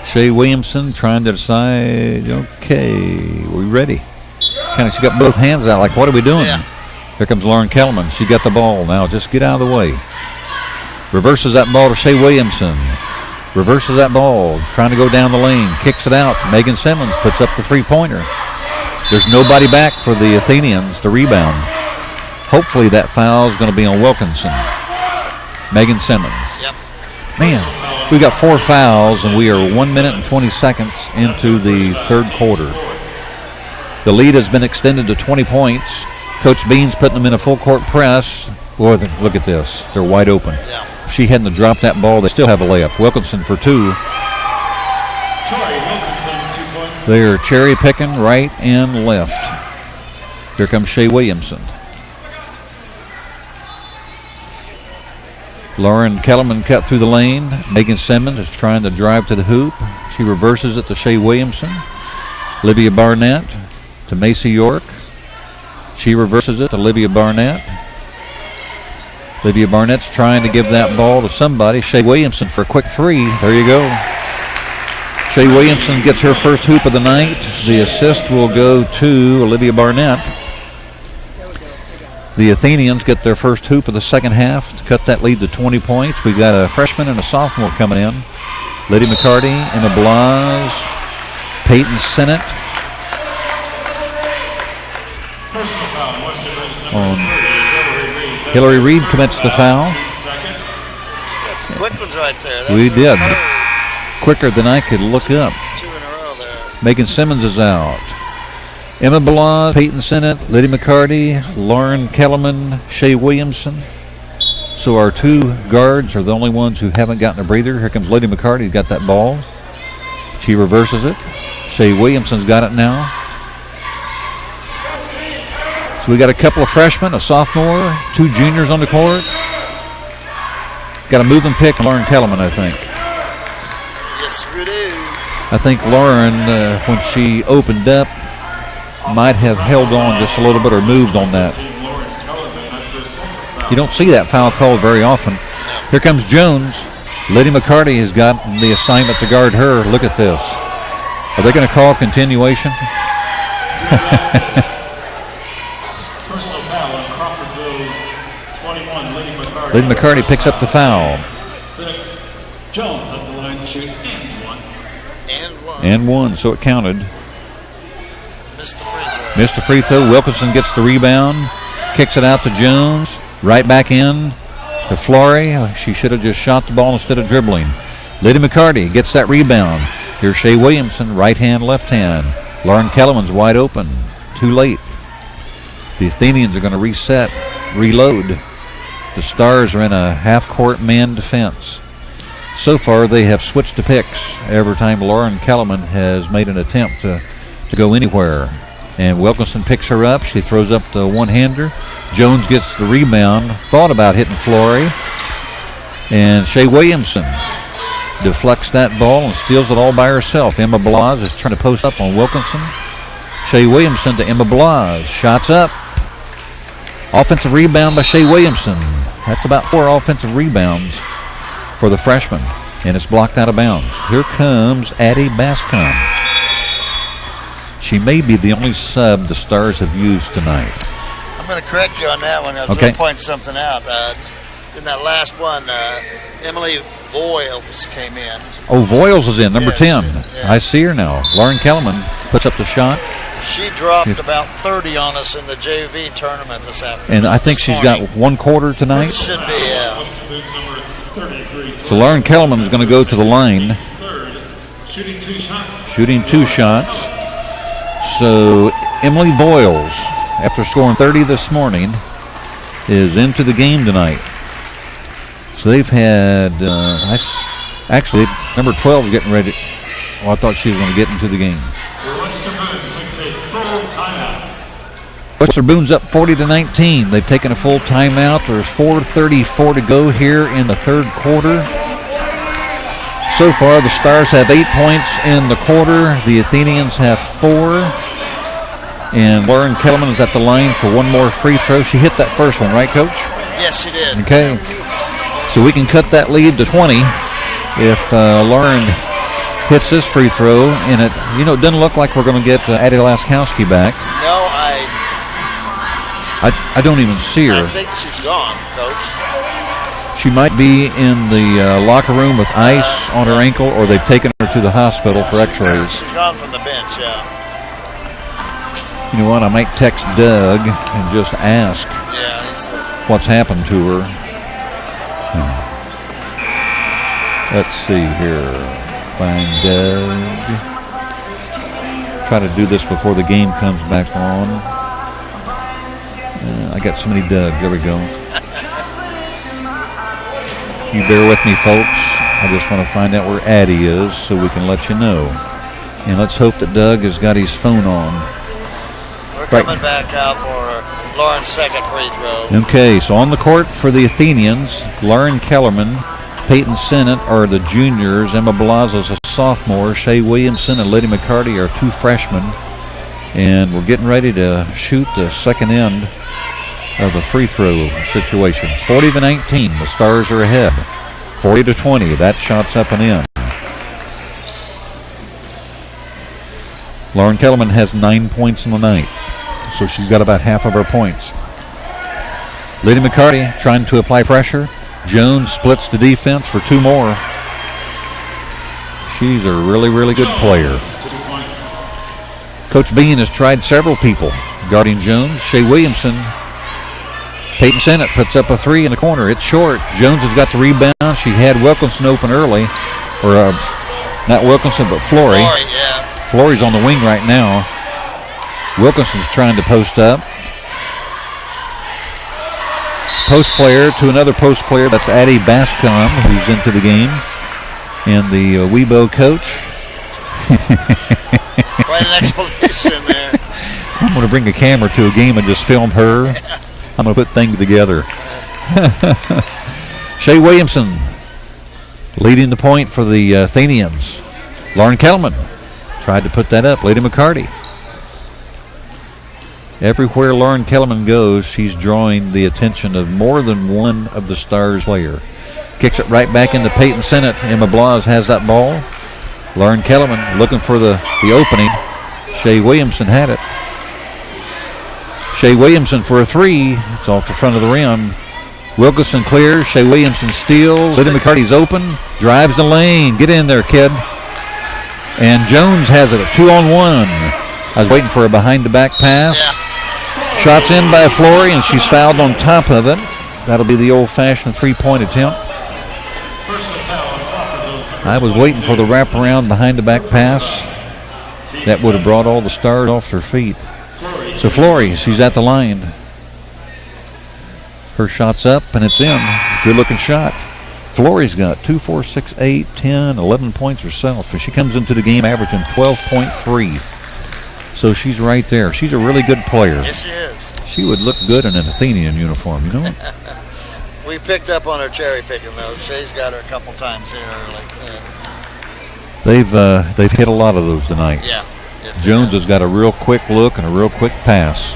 Shea Williamson trying to decide, okay, we ready? Kind of, she got both hands out like, what are we doing? Yeah. Here comes Lauren Kellerman. She got the ball. Now just get out of the way. Reverses that ball to Shea Williamson. Reverses that ball, trying to go down the lane. Kicks it out. Megan Simmons puts up the three-pointer. There's nobody back for the Athenians to rebound. Hopefully that foul is going to be on Wilkinson. Megan Simmons. Yep. Man, we got 4 fouls, and we are 1 minute and 20 seconds into the third quarter. The lead has been extended to 20 points. Coach Bean's putting them in a full-court press. Boy, look at this. They're wide open. Yeah. If she hadn't dropped that ball, they still have a layup. Wilkinson for 2. They are cherry-picking right and left. Here comes Shea Williamson. Lauren Kellerman cut through the lane. Megan Simmons is trying to drive to the hoop. She reverses it to Shea Williamson. Olivia Barnett to Macy York. She reverses it to Olivia Barnett. Olivia Barnett's trying to give that ball to somebody. Shea Williamson for a quick 3. There you go. Shea Williamson gets her first hoop of the night. The assist will go to Olivia Barnett. The Athenians get their first hoop of the second half to cut that lead to 20 points. We've got a freshman and a sophomore coming in. Liddy McCarty, Emma Blas, Peyton Sennett. On Hillary Reed commits the foul. That's some quick ones right there. That's We did. another Quicker than I could look up. 2 in a row there. Megan Simmons is out. Emma Blas, Peyton Sennett, Liddy McCarty, Lauren Kellerman, Shea Williamson. So our 2 guards are the only ones who haven't gotten a breather. Here comes Liddy McCarty, got that ball. She reverses it. Shea Williamson's got it now. So we got a couple of freshmen, a sophomore, 2 juniors on the court. Got a moving pick, Lauren Kellerman, I think. Yes, we do. I think Lauren, when she opened up, might have held on just a little bit or moved on that. You don't see that foul called very often. Here comes Jones. Liddy McCarty has got the assignment to guard her. Look at this. Are they going to call continuation? Personal foul on Crawfordsville 21, Liddy McCarty. Liddy McCarty picks up the foul. 6. Jones up the line to shoot and 1. And 1, so it counted. Missed the free throw. Missed the free throw. Wilkinson gets the rebound. Kicks it out to Jones. Right back in to Flory. She should have just shot the ball instead of dribbling. Liddy McCarty gets that rebound. Here's Shea Williamson, right hand, left hand. Lauren Kellerman's wide open. Too late. The Athenians are going to reset, reload. The Stars are in a half-court man defense. So far, they have switched to picks every time Lauren Kellerman has made an attempt to go anywhere. And Wilkinson picks her up. She throws up the one-hander. Jones gets the rebound. Thought about hitting Flory. And Shea Williamson deflects that ball and steals it all by herself. Emma Blas is trying to post up on Wilkinson. Shea Williamson to Emma Blas. Shots up. Offensive rebound by Shea Williamson. That's about 4 offensive rebounds for the freshman. And it's blocked out of bounds. Here comes Addie Bascom. She may be the only sub the Stars have used tonight. I'm going to correct you on that one. I was Okay. going to point something out. In that last one, Emily Voiles came in. Oh, Voiles is in, number Yes, 10. yeah. I see her now. Lauren Kellerman puts up the shot. She dropped Yeah. about 30 on us in the JV tournament this afternoon. And I think she's got 1 quarter tonight. Should be, yeah. Number 33. So Lauren Kellerman is going to go to the line, Third, shooting 2 shots. shooting 2 shots. So Emily Voiles, after scoring 30 this morning, is into the game tonight. So they've had, actually, number 12 is getting ready. Well, I thought she was going to get into the game. Western Boone takes a full timeout. Western Boone's up 40-19. They've taken a full timeout. There's 4:34 to go here in the third quarter. So far, the Stars have 8 points in the quarter. The Athenians have 4. And Lauren Kellerman is at the line for one more free throw. She hit that first one, right, Coach? Yes, she did. Okay. So we can cut that lead to 20 if Lauren hits this free throw. And it doesn't look like we're going to get Addie Laskowski back. No, I don't even see her. I think she's gone, Coach. She might be in the locker room with ice on her ankle, or they've taken her to the hospital for x-rays. She's gone from the bench, yeah. You know what? I might text Doug and just ask what's happened to her. Let's see here. Find Doug. Try to do this before the game comes back on. I got so many Dougs. There we go. You bear with me, folks. I just want to find out where Addie is so we can let you know. And let's hope that Doug has got his phone on. We're coming back out for Lauren's second free throw. Okay, so on the court for the Athenians, Lauren Kellerman, Peyton Sennett are the juniors. Emma Balazo's a sophomore. Shay Williamson and Lady McCarty are 2 freshmen. And we're getting ready to shoot the second end of a free throw situation. 40-19, the Stars are ahead. 40-20, that shot's up and in. Lauren Kellerman has 9 points in the night, so she's got about half of her points. Lady McCarty trying to apply pressure. Jones splits the defense for 2 more. She's a really, really good player. Coach Bean has tried several people guarding Jones. Shay Williamson. Peyton Sennett puts up a 3 in the corner. It's short. Jones has got the rebound. She had Wilkinson open early. Or not Wilkinson, but Flory. Flory's on the wing right now. Wilkinson's trying to post up. Post player to another post player. That's Addie Bascom, who's into the game. And the Weibo coach. Quite an explanation there. I'm going to bring a camera to a game and just film her. I'm going to put things together. Shay Williamson leading the point for the Athenians. Lauren Kellerman tried to put that up. Lady McCarty. Everywhere Lauren Kellerman goes, she's drawing the attention of more than one of the Stars layer. Kicks it right back into Peyton Sennett. Emma Blas has that ball. Lauren Kellerman looking for the opening. Shay Williamson had it. Shay Williamson for a 3. It's off the front of the rim. Wilkinson clears. Shay Williamson steals. Lady McCarty's open. Drives the lane. Get in there, kid. And Jones has it. A 2-on-1. I was waiting for a behind-the-back pass. Yeah. Shots in by Flory, and she's fouled on top of it. That'll be the old-fashioned 3-point attempt. I was waiting for the wraparound behind-the-back pass. That would have brought all the Stars off their feet. So Flory, she's at the line. Her shot's up, and it's in. Good-looking shot. Flory's got 2, 4, 6, 8, 10, 11 points herself. And she comes into the game averaging 12.3. So she's right there. She's a really good player. Yes, she is. She would look good in an Athenian uniform, you know? We picked up on her cherry picking, though. Shay's got her a couple times here early. They've hit a lot of those tonight. Yeah. Yes, Jones has got a real quick look and a real quick pass.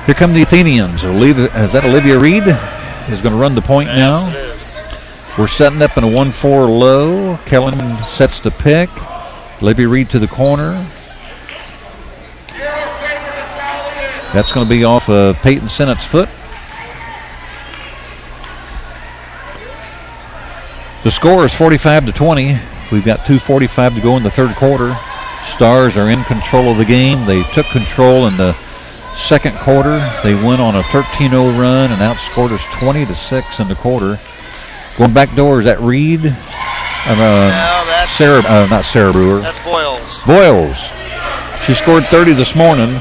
Here come the Athenians. Is that Olivia Reed? Is going to run the point now. Yes, it is. We're setting up in a 1-4 low. Kellerman sets the pick. Olivia Reed to the corner. That's going to be off of Peyton Sennett's foot. The score is 45-20. We've got 2:45 to go in the third quarter. Stars are in control of the game. They took control in the second quarter. They went on a 13-0 run and outscored us 20-6 in the quarter. Going back door, is that Reed? No, that's Sarah. Not Sarah Brewer. That's Boyles. Boyles. She scored 30 this morning.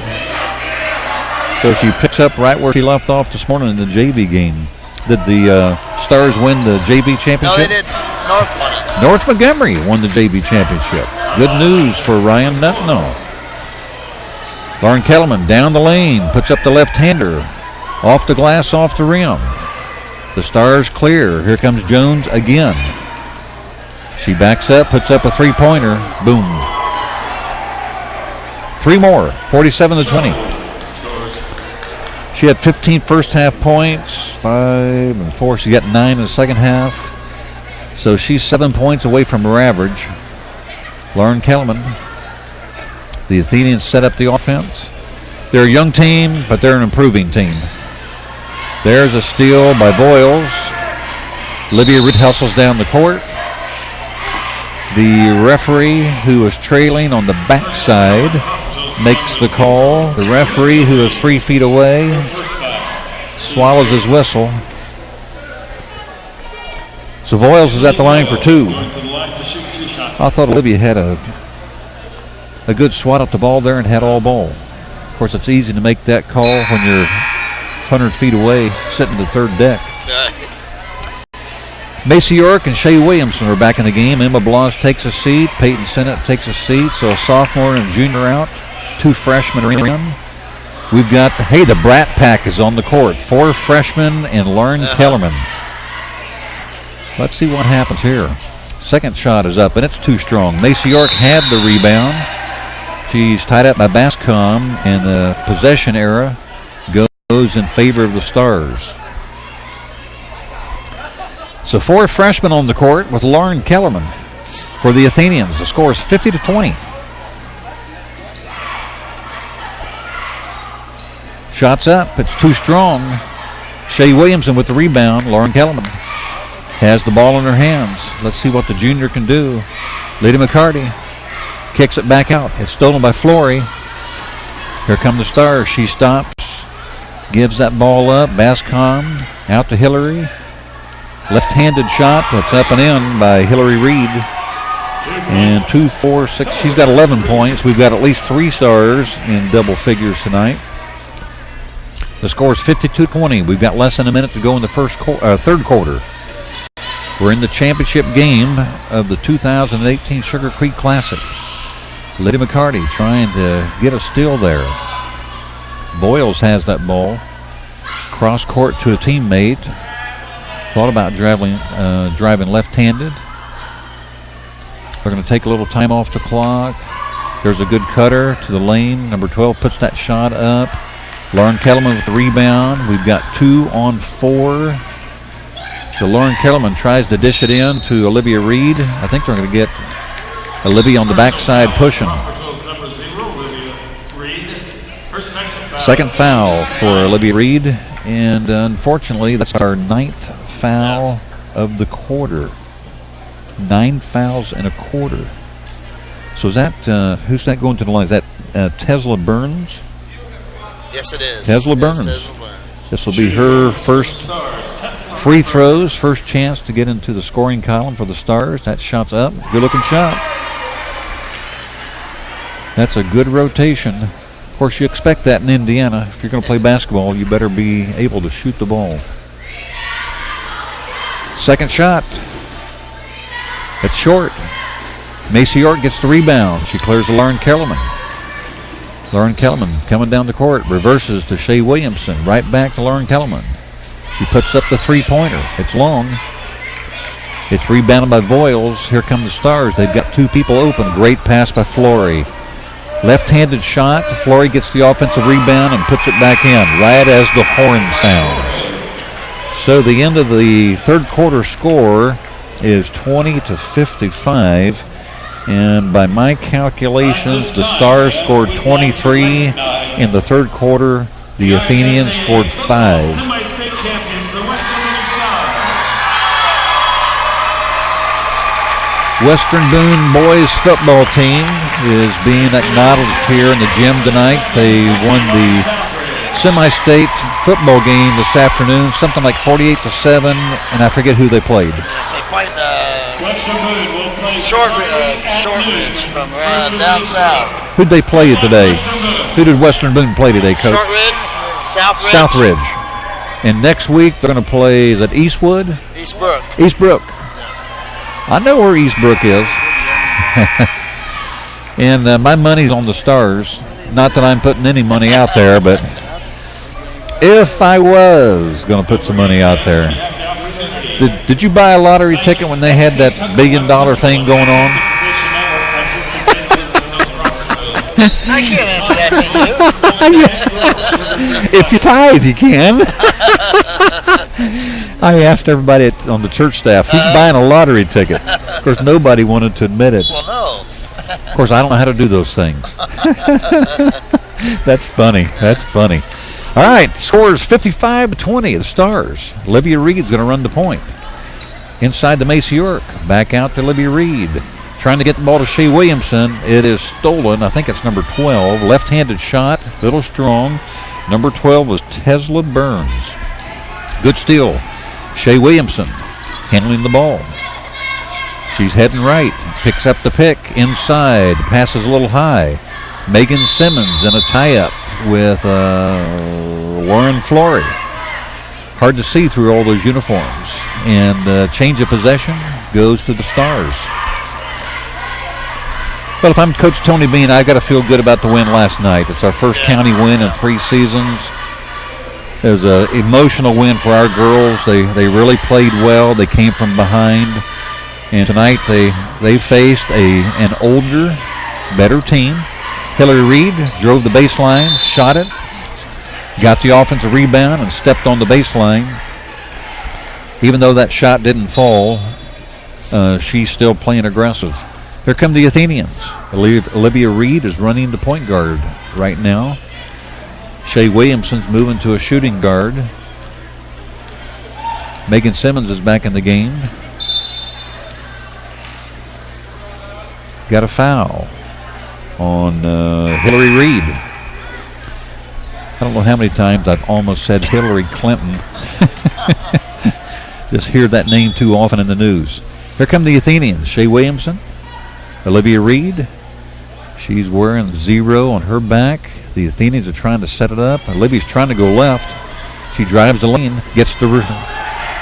So she picks up right where she left off this morning in the JV game. Did the Stars win the JV championship? No, they did. North won it. North Montgomery won the JV championship. Good news for Ryan Nutno. Lauren Kellerman down the lane, puts up the left-hander. Off the glass, off the rim. The Stars clear. Here comes Jones again. She backs up, puts up a three-pointer. Boom. 3 more, 47-20. She had 15 first half points, 5 and 4. She got 9 in the second half. So she's 7 points away from her average. Lauren Kellerman. The Athenians set up the offense. They're a young team, but they're an improving team. There's a steal by Boyles. Olivia Reed hustles down the court. The referee, who is trailing on the backside, makes the call. The referee, who is 3 feet away, swallows his whistle. So Voiles is at the line for 2. I thought Olivia had a good swat at the ball there and had all ball. Of course, it's easy to make that call when you're 100 feet away, sitting the third deck. Macy York and Shea Williamson are back in the game. Emma Blas takes a seat. Peyton Sennett takes a seat. So a sophomore and junior out. 2 freshmen are in. We've got, the Brat Pack is on the court. 4 freshmen and Lauren Kellerman. Let's see what happens here. Second shot is up, and it's too strong. Macy York had the rebound. She's tied up by Bascom, and the possession era goes in favor of the Stars. So 4 freshmen on the court with Lauren Kellerman for the Athenians. The score is 50-20. Shots up. It's too strong. Shea Williamson with the rebound. Lauren Kellerman has the ball in her hands. Let's see what the junior can do. Lady McCarty kicks it back out. It's stolen by Flory. Here come the Stars. She stops. Gives that ball up. Bascom out to Hillary. Left-handed shot. That's up and in by Hillary Reed. And 2, 4, 6. She's got 11 points. We've got at least 3 Stars in double figures tonight. The score is 52-20. We've got less than a minute to go in the third quarter. We're in the championship game of the 2018 Sugar Creek Classic. Lady McCarty trying to get a steal there. Boyles has that ball. Cross court to a teammate. Thought about driving left-handed. They're going to take a little time off the clock. There's a good cutter to the lane. Number 12 puts that shot up. Lauren Kellerman with the rebound. We've got 2 on 4. So Lauren Kellerman tries to dish it in to Olivia Reed. I think they're going to get Olivia on the backside pushing. Second foul for Olivia Reed. And unfortunately, that's our 9th foul of the quarter. 9 fouls in a quarter. So is that, who's that going to the line? Is that Tesla Burns? Yes, it is. Tesla Burns. This will be her first free throws, first chance to get into the scoring column for the Stars. That shot's up. Good looking shot. That's a good rotation. Of course, you expect that in Indiana. If you're going to play basketball, you better be able to shoot the ball. Second shot. It's short. Macy York gets the rebound. She clears to Lauren Kellerman. Lauren Kellerman coming down the court, reverses to Shea Williamson, right back to Lauren Kellerman. She puts up the three-pointer. It's long. It's rebounded by Voiles. Here come the Stars. They've got 2 people open. Great pass by Flory. Left-handed shot. Flory gets the offensive rebound and puts it back in right as the horn sounds. So the end of the third quarter score is 20-55. And by my calculations, the Stars scored 23 in the third quarter. The Athenians scored 5. Western Boone boys football team is being acknowledged here in the gym tonight. They won the semi-state football game this afternoon, something like 48-7, and I forget who they played. They played Shortridge from down south. Who'd they play today? Who did Western Boone play today, Coach? Shortridge, Southridge. Southridge. And next week they're going to play, is it Eastwood? Eastbrook. Eastbrook. I know where Eastbrook is. And my money's on the Stars. Not that I'm putting any money out there, but if I was going to put some money out there. Did you buy a lottery ticket when they had that $1 billion thing going on? I can't answer that to you. If you tithe, you can. I asked everybody on the church staff, who's buying a lottery ticket? Of course, nobody wanted to admit it. Well, no. Of course, I don't know how to do those things. That's funny. That's funny. All right, scores 55-20. The Stars. Olivia Reed's going to run the point. Inside to Macy York. Back out to Olivia Reed. Trying to get the ball to Shea Williamson. It is stolen. I think it's number 12. Left-handed shot. Little strong. Number 12 was Tesla Burns. Good steal. Shea Williamson handling the ball. She's heading right. Picks up the pick. Inside. Passes a little high. Megan Simmons in a tie-up with Lauren Flory. Hard to see through all those uniforms. And change of possession goes to the Stars. Well, if I'm Coach Tony Bean, I've got to feel good about the win last night. It's our first county win in 3 seasons. It was an emotional win for our girls. They really played well. They came from behind. And tonight they faced an older, better team. Hillary Reed drove the baseline, shot it, got the offensive rebound, and stepped on the baseline. Even though that shot didn't fall, she's still playing aggressive. Here come the Athenians. Olivia Reed is running the point guard right now. Shea Williamson's moving to a shooting guard. Megan Simmons is back in the game. Got a foul on Hillary Reed. I don't know how many times I've almost said Hillary Clinton. Just hear that name too often in the news. Here come the Athenians. Shea Williamson. Olivia Reed. She's wearing 0 on her back. The Athenians are trying to set it up. Olivia's trying to go left. She drives the lane, gets the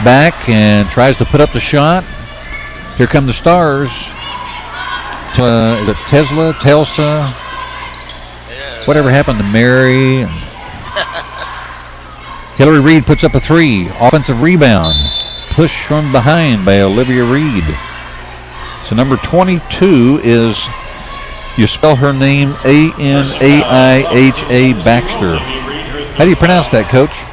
back, and tries to put up the shot. Here come the Stars. Is it Tesla, Telsa? Whatever happened to Mary? Hillary Reed puts up a 3. Offensive rebound. Push from behind by Olivia Reed. So number 22 is, you spell her name Anaiha Baxter. How do you pronounce that, Coach?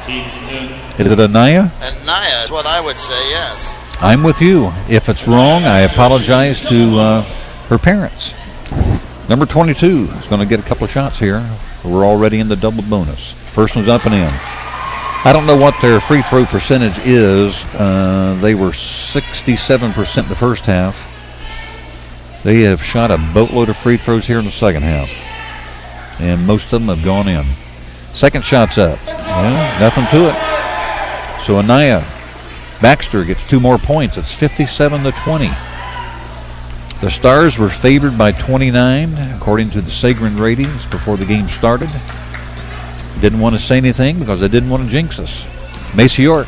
Is it Anaya? Anaya is what I would say, yes. I'm with you. If it's wrong, I apologize to her parents. Number 22 is going to get a couple of shots here. We're already in the double bonus. First one's up and in. I don't know what their free throw percentage is. They were 67% in the first half. They have shot a boatload of free throws here in the second half. And most of them have gone in. Second shot's up. Well, nothing to it. So Anaya Baxter gets 2 more points. It's 57-20. The Stars were favored by 29, according to the Sagarin ratings before the game started. Didn't want to say anything because they didn't want to jinx us. Macy York.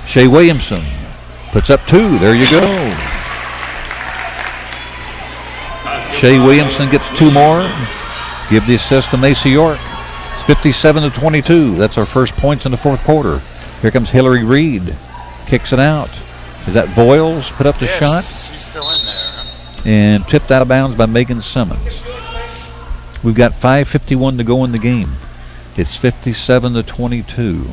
Shea Williamson puts up 2. There you go. Shea Williamson gets 2 more. Give the assist to Macy York. It's 57-22. That's our first points in the fourth quarter. Here comes Hillary Reed. Kicks it out. Is that Voiles put up the shot? She's still in there. And tipped out of bounds by Megan Simmons. We've got 5:51 to go in the game. It's 57-22.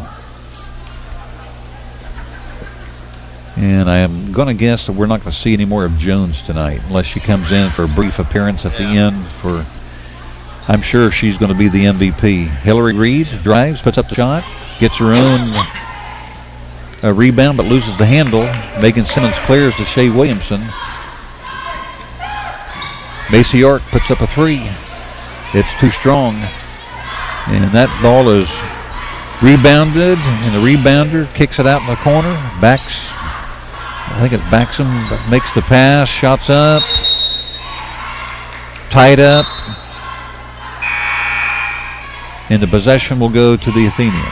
And I am going to guess that we're not going to see any more of Jones tonight unless she comes in for a brief appearance at the end. I'm sure she's going to be the MVP. Hillary Reed drives, puts up the shot, gets her own rebound but loses the handle. Megan Simmons clears to Shea Williamson. Macy York puts up a 3. It's too strong. And that ball is rebounded, and the rebounder kicks it out in the corner. I think it's Baxham makes the pass, shots up, tied up, and the possession will go to the Athenians.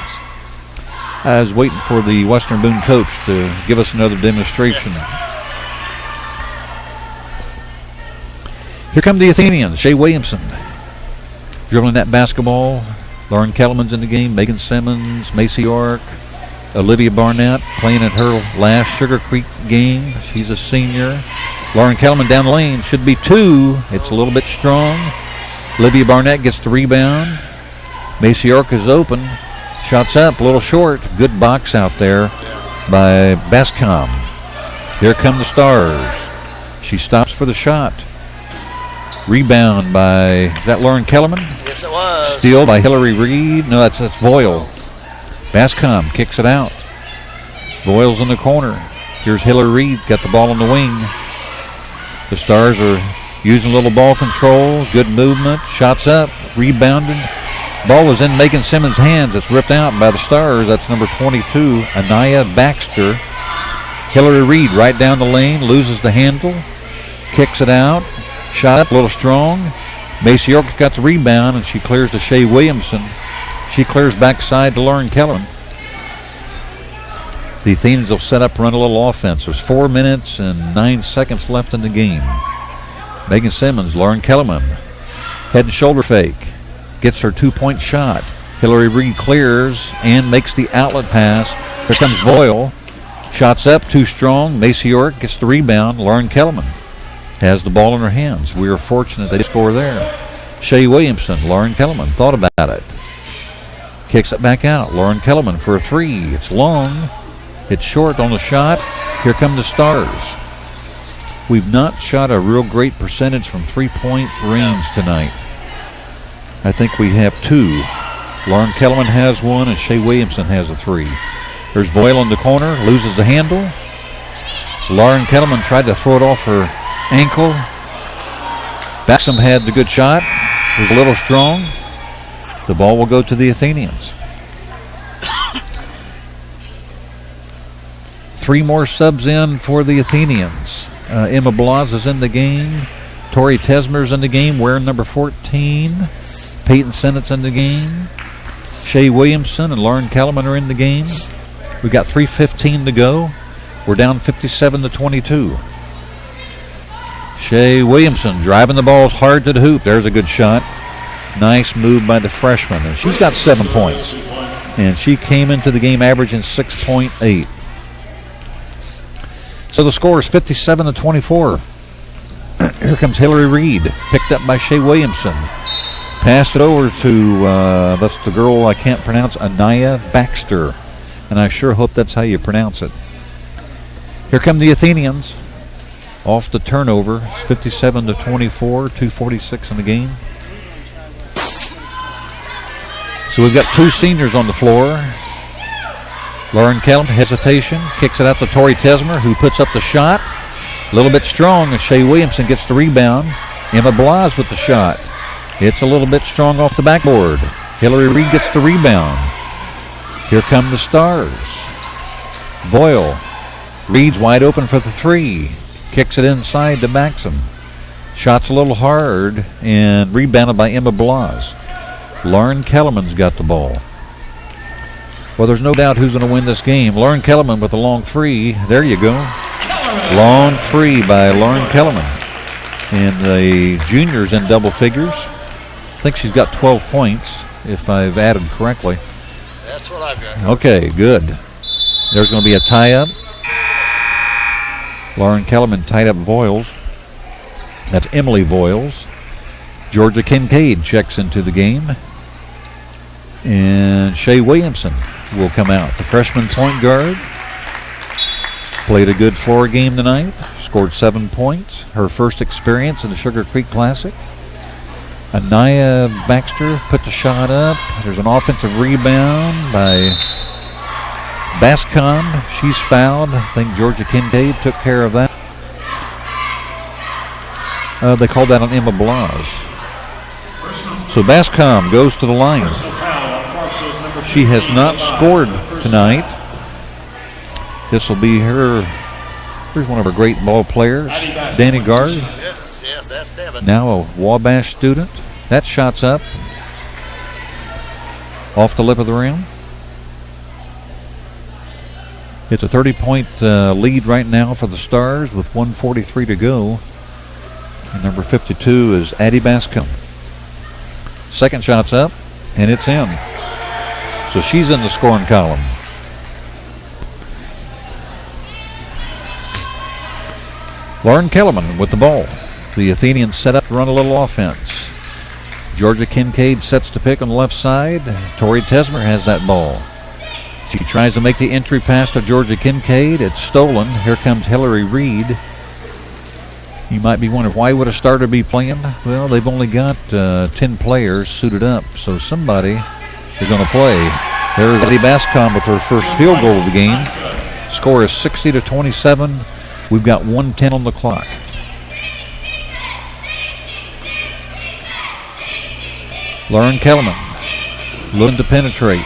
I was waiting for the Western Boone coach to give us another demonstration. Here come the Athenians. Shea Williamson dribbling that basketball. Lauren Kellerman's in the game. Megan Simmons, Macy York, Olivia Barnett playing at her last Sugar Creek game. She's a senior. Lauren Kellerman down the lane. Should be 2. It's a little bit strong. Olivia Barnett gets the rebound. Macy York is open. Shots up, a little short. Good box out there by Bascom. Here come the Stars. She stops for the shot. Rebound by, is that Lauren Kellerman? Yes, it was. Steal by Hillary Reed. No, that's Voiles. Bascom kicks it out. Voiles in the corner. Here's Hillary Reed, got the ball on the wing. The Stars are using a little ball control. Good movement. Shots up. Rebounded. Ball was in Megan Simmons' hands. It's ripped out by the Stars. That's number 22, Anaya Baxter. Hillary Reed right down the lane. Loses the handle. Kicks it out. Shot up a little strong. Macy York got the rebound, and she clears to Shea Williamson. She clears backside to Lauren Kellerman. The Athenians will set up, run a little offense. There's 4 minutes and 9 seconds left in the game. Megan Simmons, Lauren Kellerman. Head and shoulder fake. Gets her 2-point shot. Hillary Reed clears and makes the outlet pass. Here comes Boyle. Shots up, too strong. Macy York gets the rebound. Lauren Kellerman has the ball in her hands. We are fortunate they score there. Shea Williamson, Lauren Kellerman thought about it. Kicks it back out. Lauren Kellerman for a 3. It's long. It's short on the shot. Here come the Stars. We've not shot a real great percentage from 3-point range tonight. I think we have 2. Lauren Kellerman has 1 and Shea Williamson has a 3. There's Boyle in the corner, loses the handle. Lauren Kellerman tried to throw it off her ankle. Baxham had the good shot. It was a little strong. The ball will go to the Athenians. 3 more subs in for the Athenians. Emma Blas is in the game. Tori Tesmer's in the game, wearing number 14. Peyton Sennett's in the game. Shea Williamson and Lauren Kellerman are in the game. We've got 3:15 to go. We're down 57-22. Shea Williamson driving the balls hard to the hoop. There's a good shot. Nice move by the freshman. And she's got 7 points. And she came into the game averaging 6.8. So the score is 57-24. Here comes Hillary Reed, picked up by Shea Williamson. Passed it over to, that's the girl I can't pronounce, Anaya Baxter. And I sure hope that's how you pronounce it. Here come the Athenians. Off the turnover. It's 57-24, 2:46 in the game. So we've got 2 seniors on the floor. Lauren Kellerman, hesitation, kicks it out to Tori Tesmer, who puts up the shot. A little bit strong as Shea Williamson gets the rebound. Emma Blas with the shot. It's a little bit strong off the backboard. Hillary Reed gets the rebound. Here come the Stars. Boyle. Reed's wide open for the 3. Kicks it inside to Maxim. Shot's a little hard and rebounded by Emma Blas. Lauren Kellerman's got the ball. Well, there's no doubt who's going to win this game. Lauren Kellerman with a long 3. There you go. Long 3 by Lauren Kellerman. And the juniors in double figures. I think she's got 12 points, if I've added correctly. That's what I've got. Okay, good. There's going to be a tie-up. Lauren Kellerman tied up Voiles. That's Emily Voiles. Georgia Kincaid checks into the game. And Shea Williamson will come out. The freshman point guard. Played a good floor game tonight. Scored 7 points. Her first experience in the Sugar Creek Classic. Anaya Baxter put the shot up. There's an offensive rebound by Bascom. She's fouled. I think Georgia Kincaid took care of that. They called that on Emma Blas. So Bascom goes to the line. She has not scored tonight. This will be her. Here's one of her great ball players, Danny Gard. Yes, that's Devin. Now a Wabash student. That shot's up. Off the lip of the rim. It's a 30-point lead right now for the Stars with 1:43 to go. And number 52 is Addie Bascom. Second shot's up, and it's in. So she's in the scoring column. Lauren Kellerman with the ball. The Athenians set up to run a little offense. Georgia Kincaid sets to pick on the left side. Tori Tesmer has that ball. She tries to make the entry pass to Georgia Kincaid. It's stolen. Here comes Hillary Reed. You might be wondering, why would a starter be playing? Well, they've only got 10 players suited up, so somebody is going to play. There's Eddie Bascom with her first field goal of the game. Score is 60-27. We've got 1:10 on the clock. Lauren Kellerman looking to penetrate.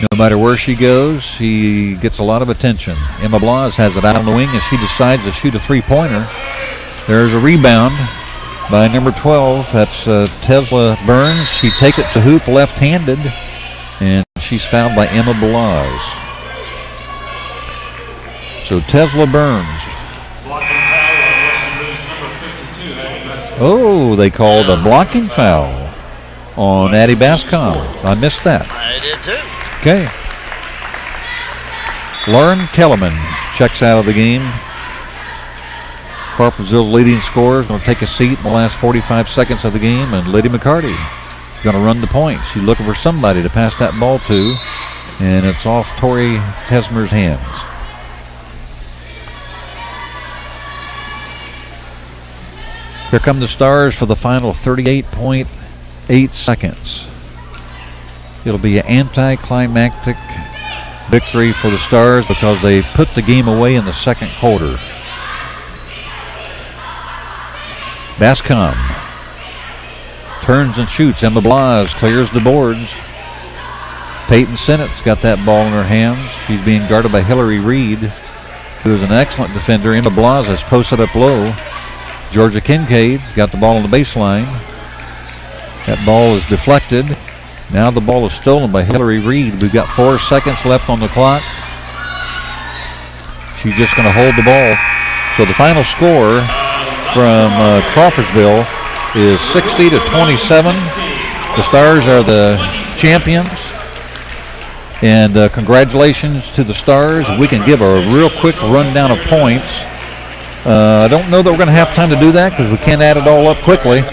No matter where she goes, she gets a lot of attention. Emma Blas has it out on the wing as she decides to shoot a three-pointer. There's a rebound by number 12. That's Tesla Burns. She takes it to hoop left-handed, and she's fouled by Emma Blas. So Tesla Burns. Oh, they called a blocking foul on Addie Bascom. I missed that. I did too. Okay. Lauren Kellerman checks out of the game. Crawfordsville leading scorers going to take a seat in the last 45 seconds of the game, and Liddy McCarty is going to run the point. She's looking for somebody to pass that ball to, and it's off Tori Tesmer's hands. Here come the Stars for the final 38.8 seconds. It'll be an anticlimactic victory for the Stars because they put the game away in the second quarter. Bascom turns and shoots. Emma Blas clears the boards. Peyton Sennett's got that ball in her hands. She's being guarded by Hillary Reed, who is an excellent defender. Emma Blas has posted up low. Georgia Kincaid's got the ball on the baseline. That ball is deflected. Now the ball is stolen by Hillary Reed. We've got 4 seconds left on the clock. She's just going to hold the ball. So the final score from Crawfordsville is 60-27. The Stars are the champions. And congratulations to the Stars. We can give a real quick rundown of points. I don't know that we're going to have time to do that because we can't add it all up quickly.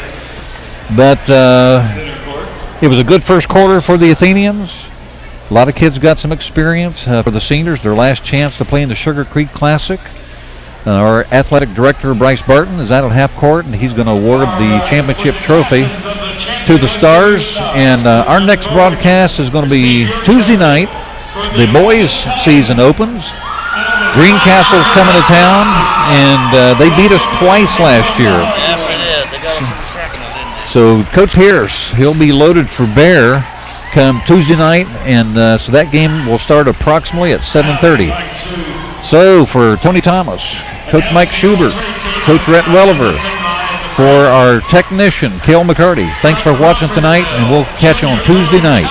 But it was a good first quarter for the Athenians. A lot of kids got some experience. For the seniors, their last chance to play in the Sugar Creek Classic. Our athletic director, Bryce Barton, is out at half court, and he's going to award the championship trophy to the Stars. And our next broadcast is going to be Tuesday night. The boys' season opens. Greencastle's coming to town, and they beat us twice last year. Yes, they did. They got us in the second, didn't they? So Coach Pierce, he'll be loaded for bear come Tuesday night, and so that game will start approximately at 7:30. So for Tony Thomas, Coach Mike Schubert, Coach Rhett Welliver, for our technician, Cale McCarty, thanks for watching tonight, and we'll catch you on Tuesday night.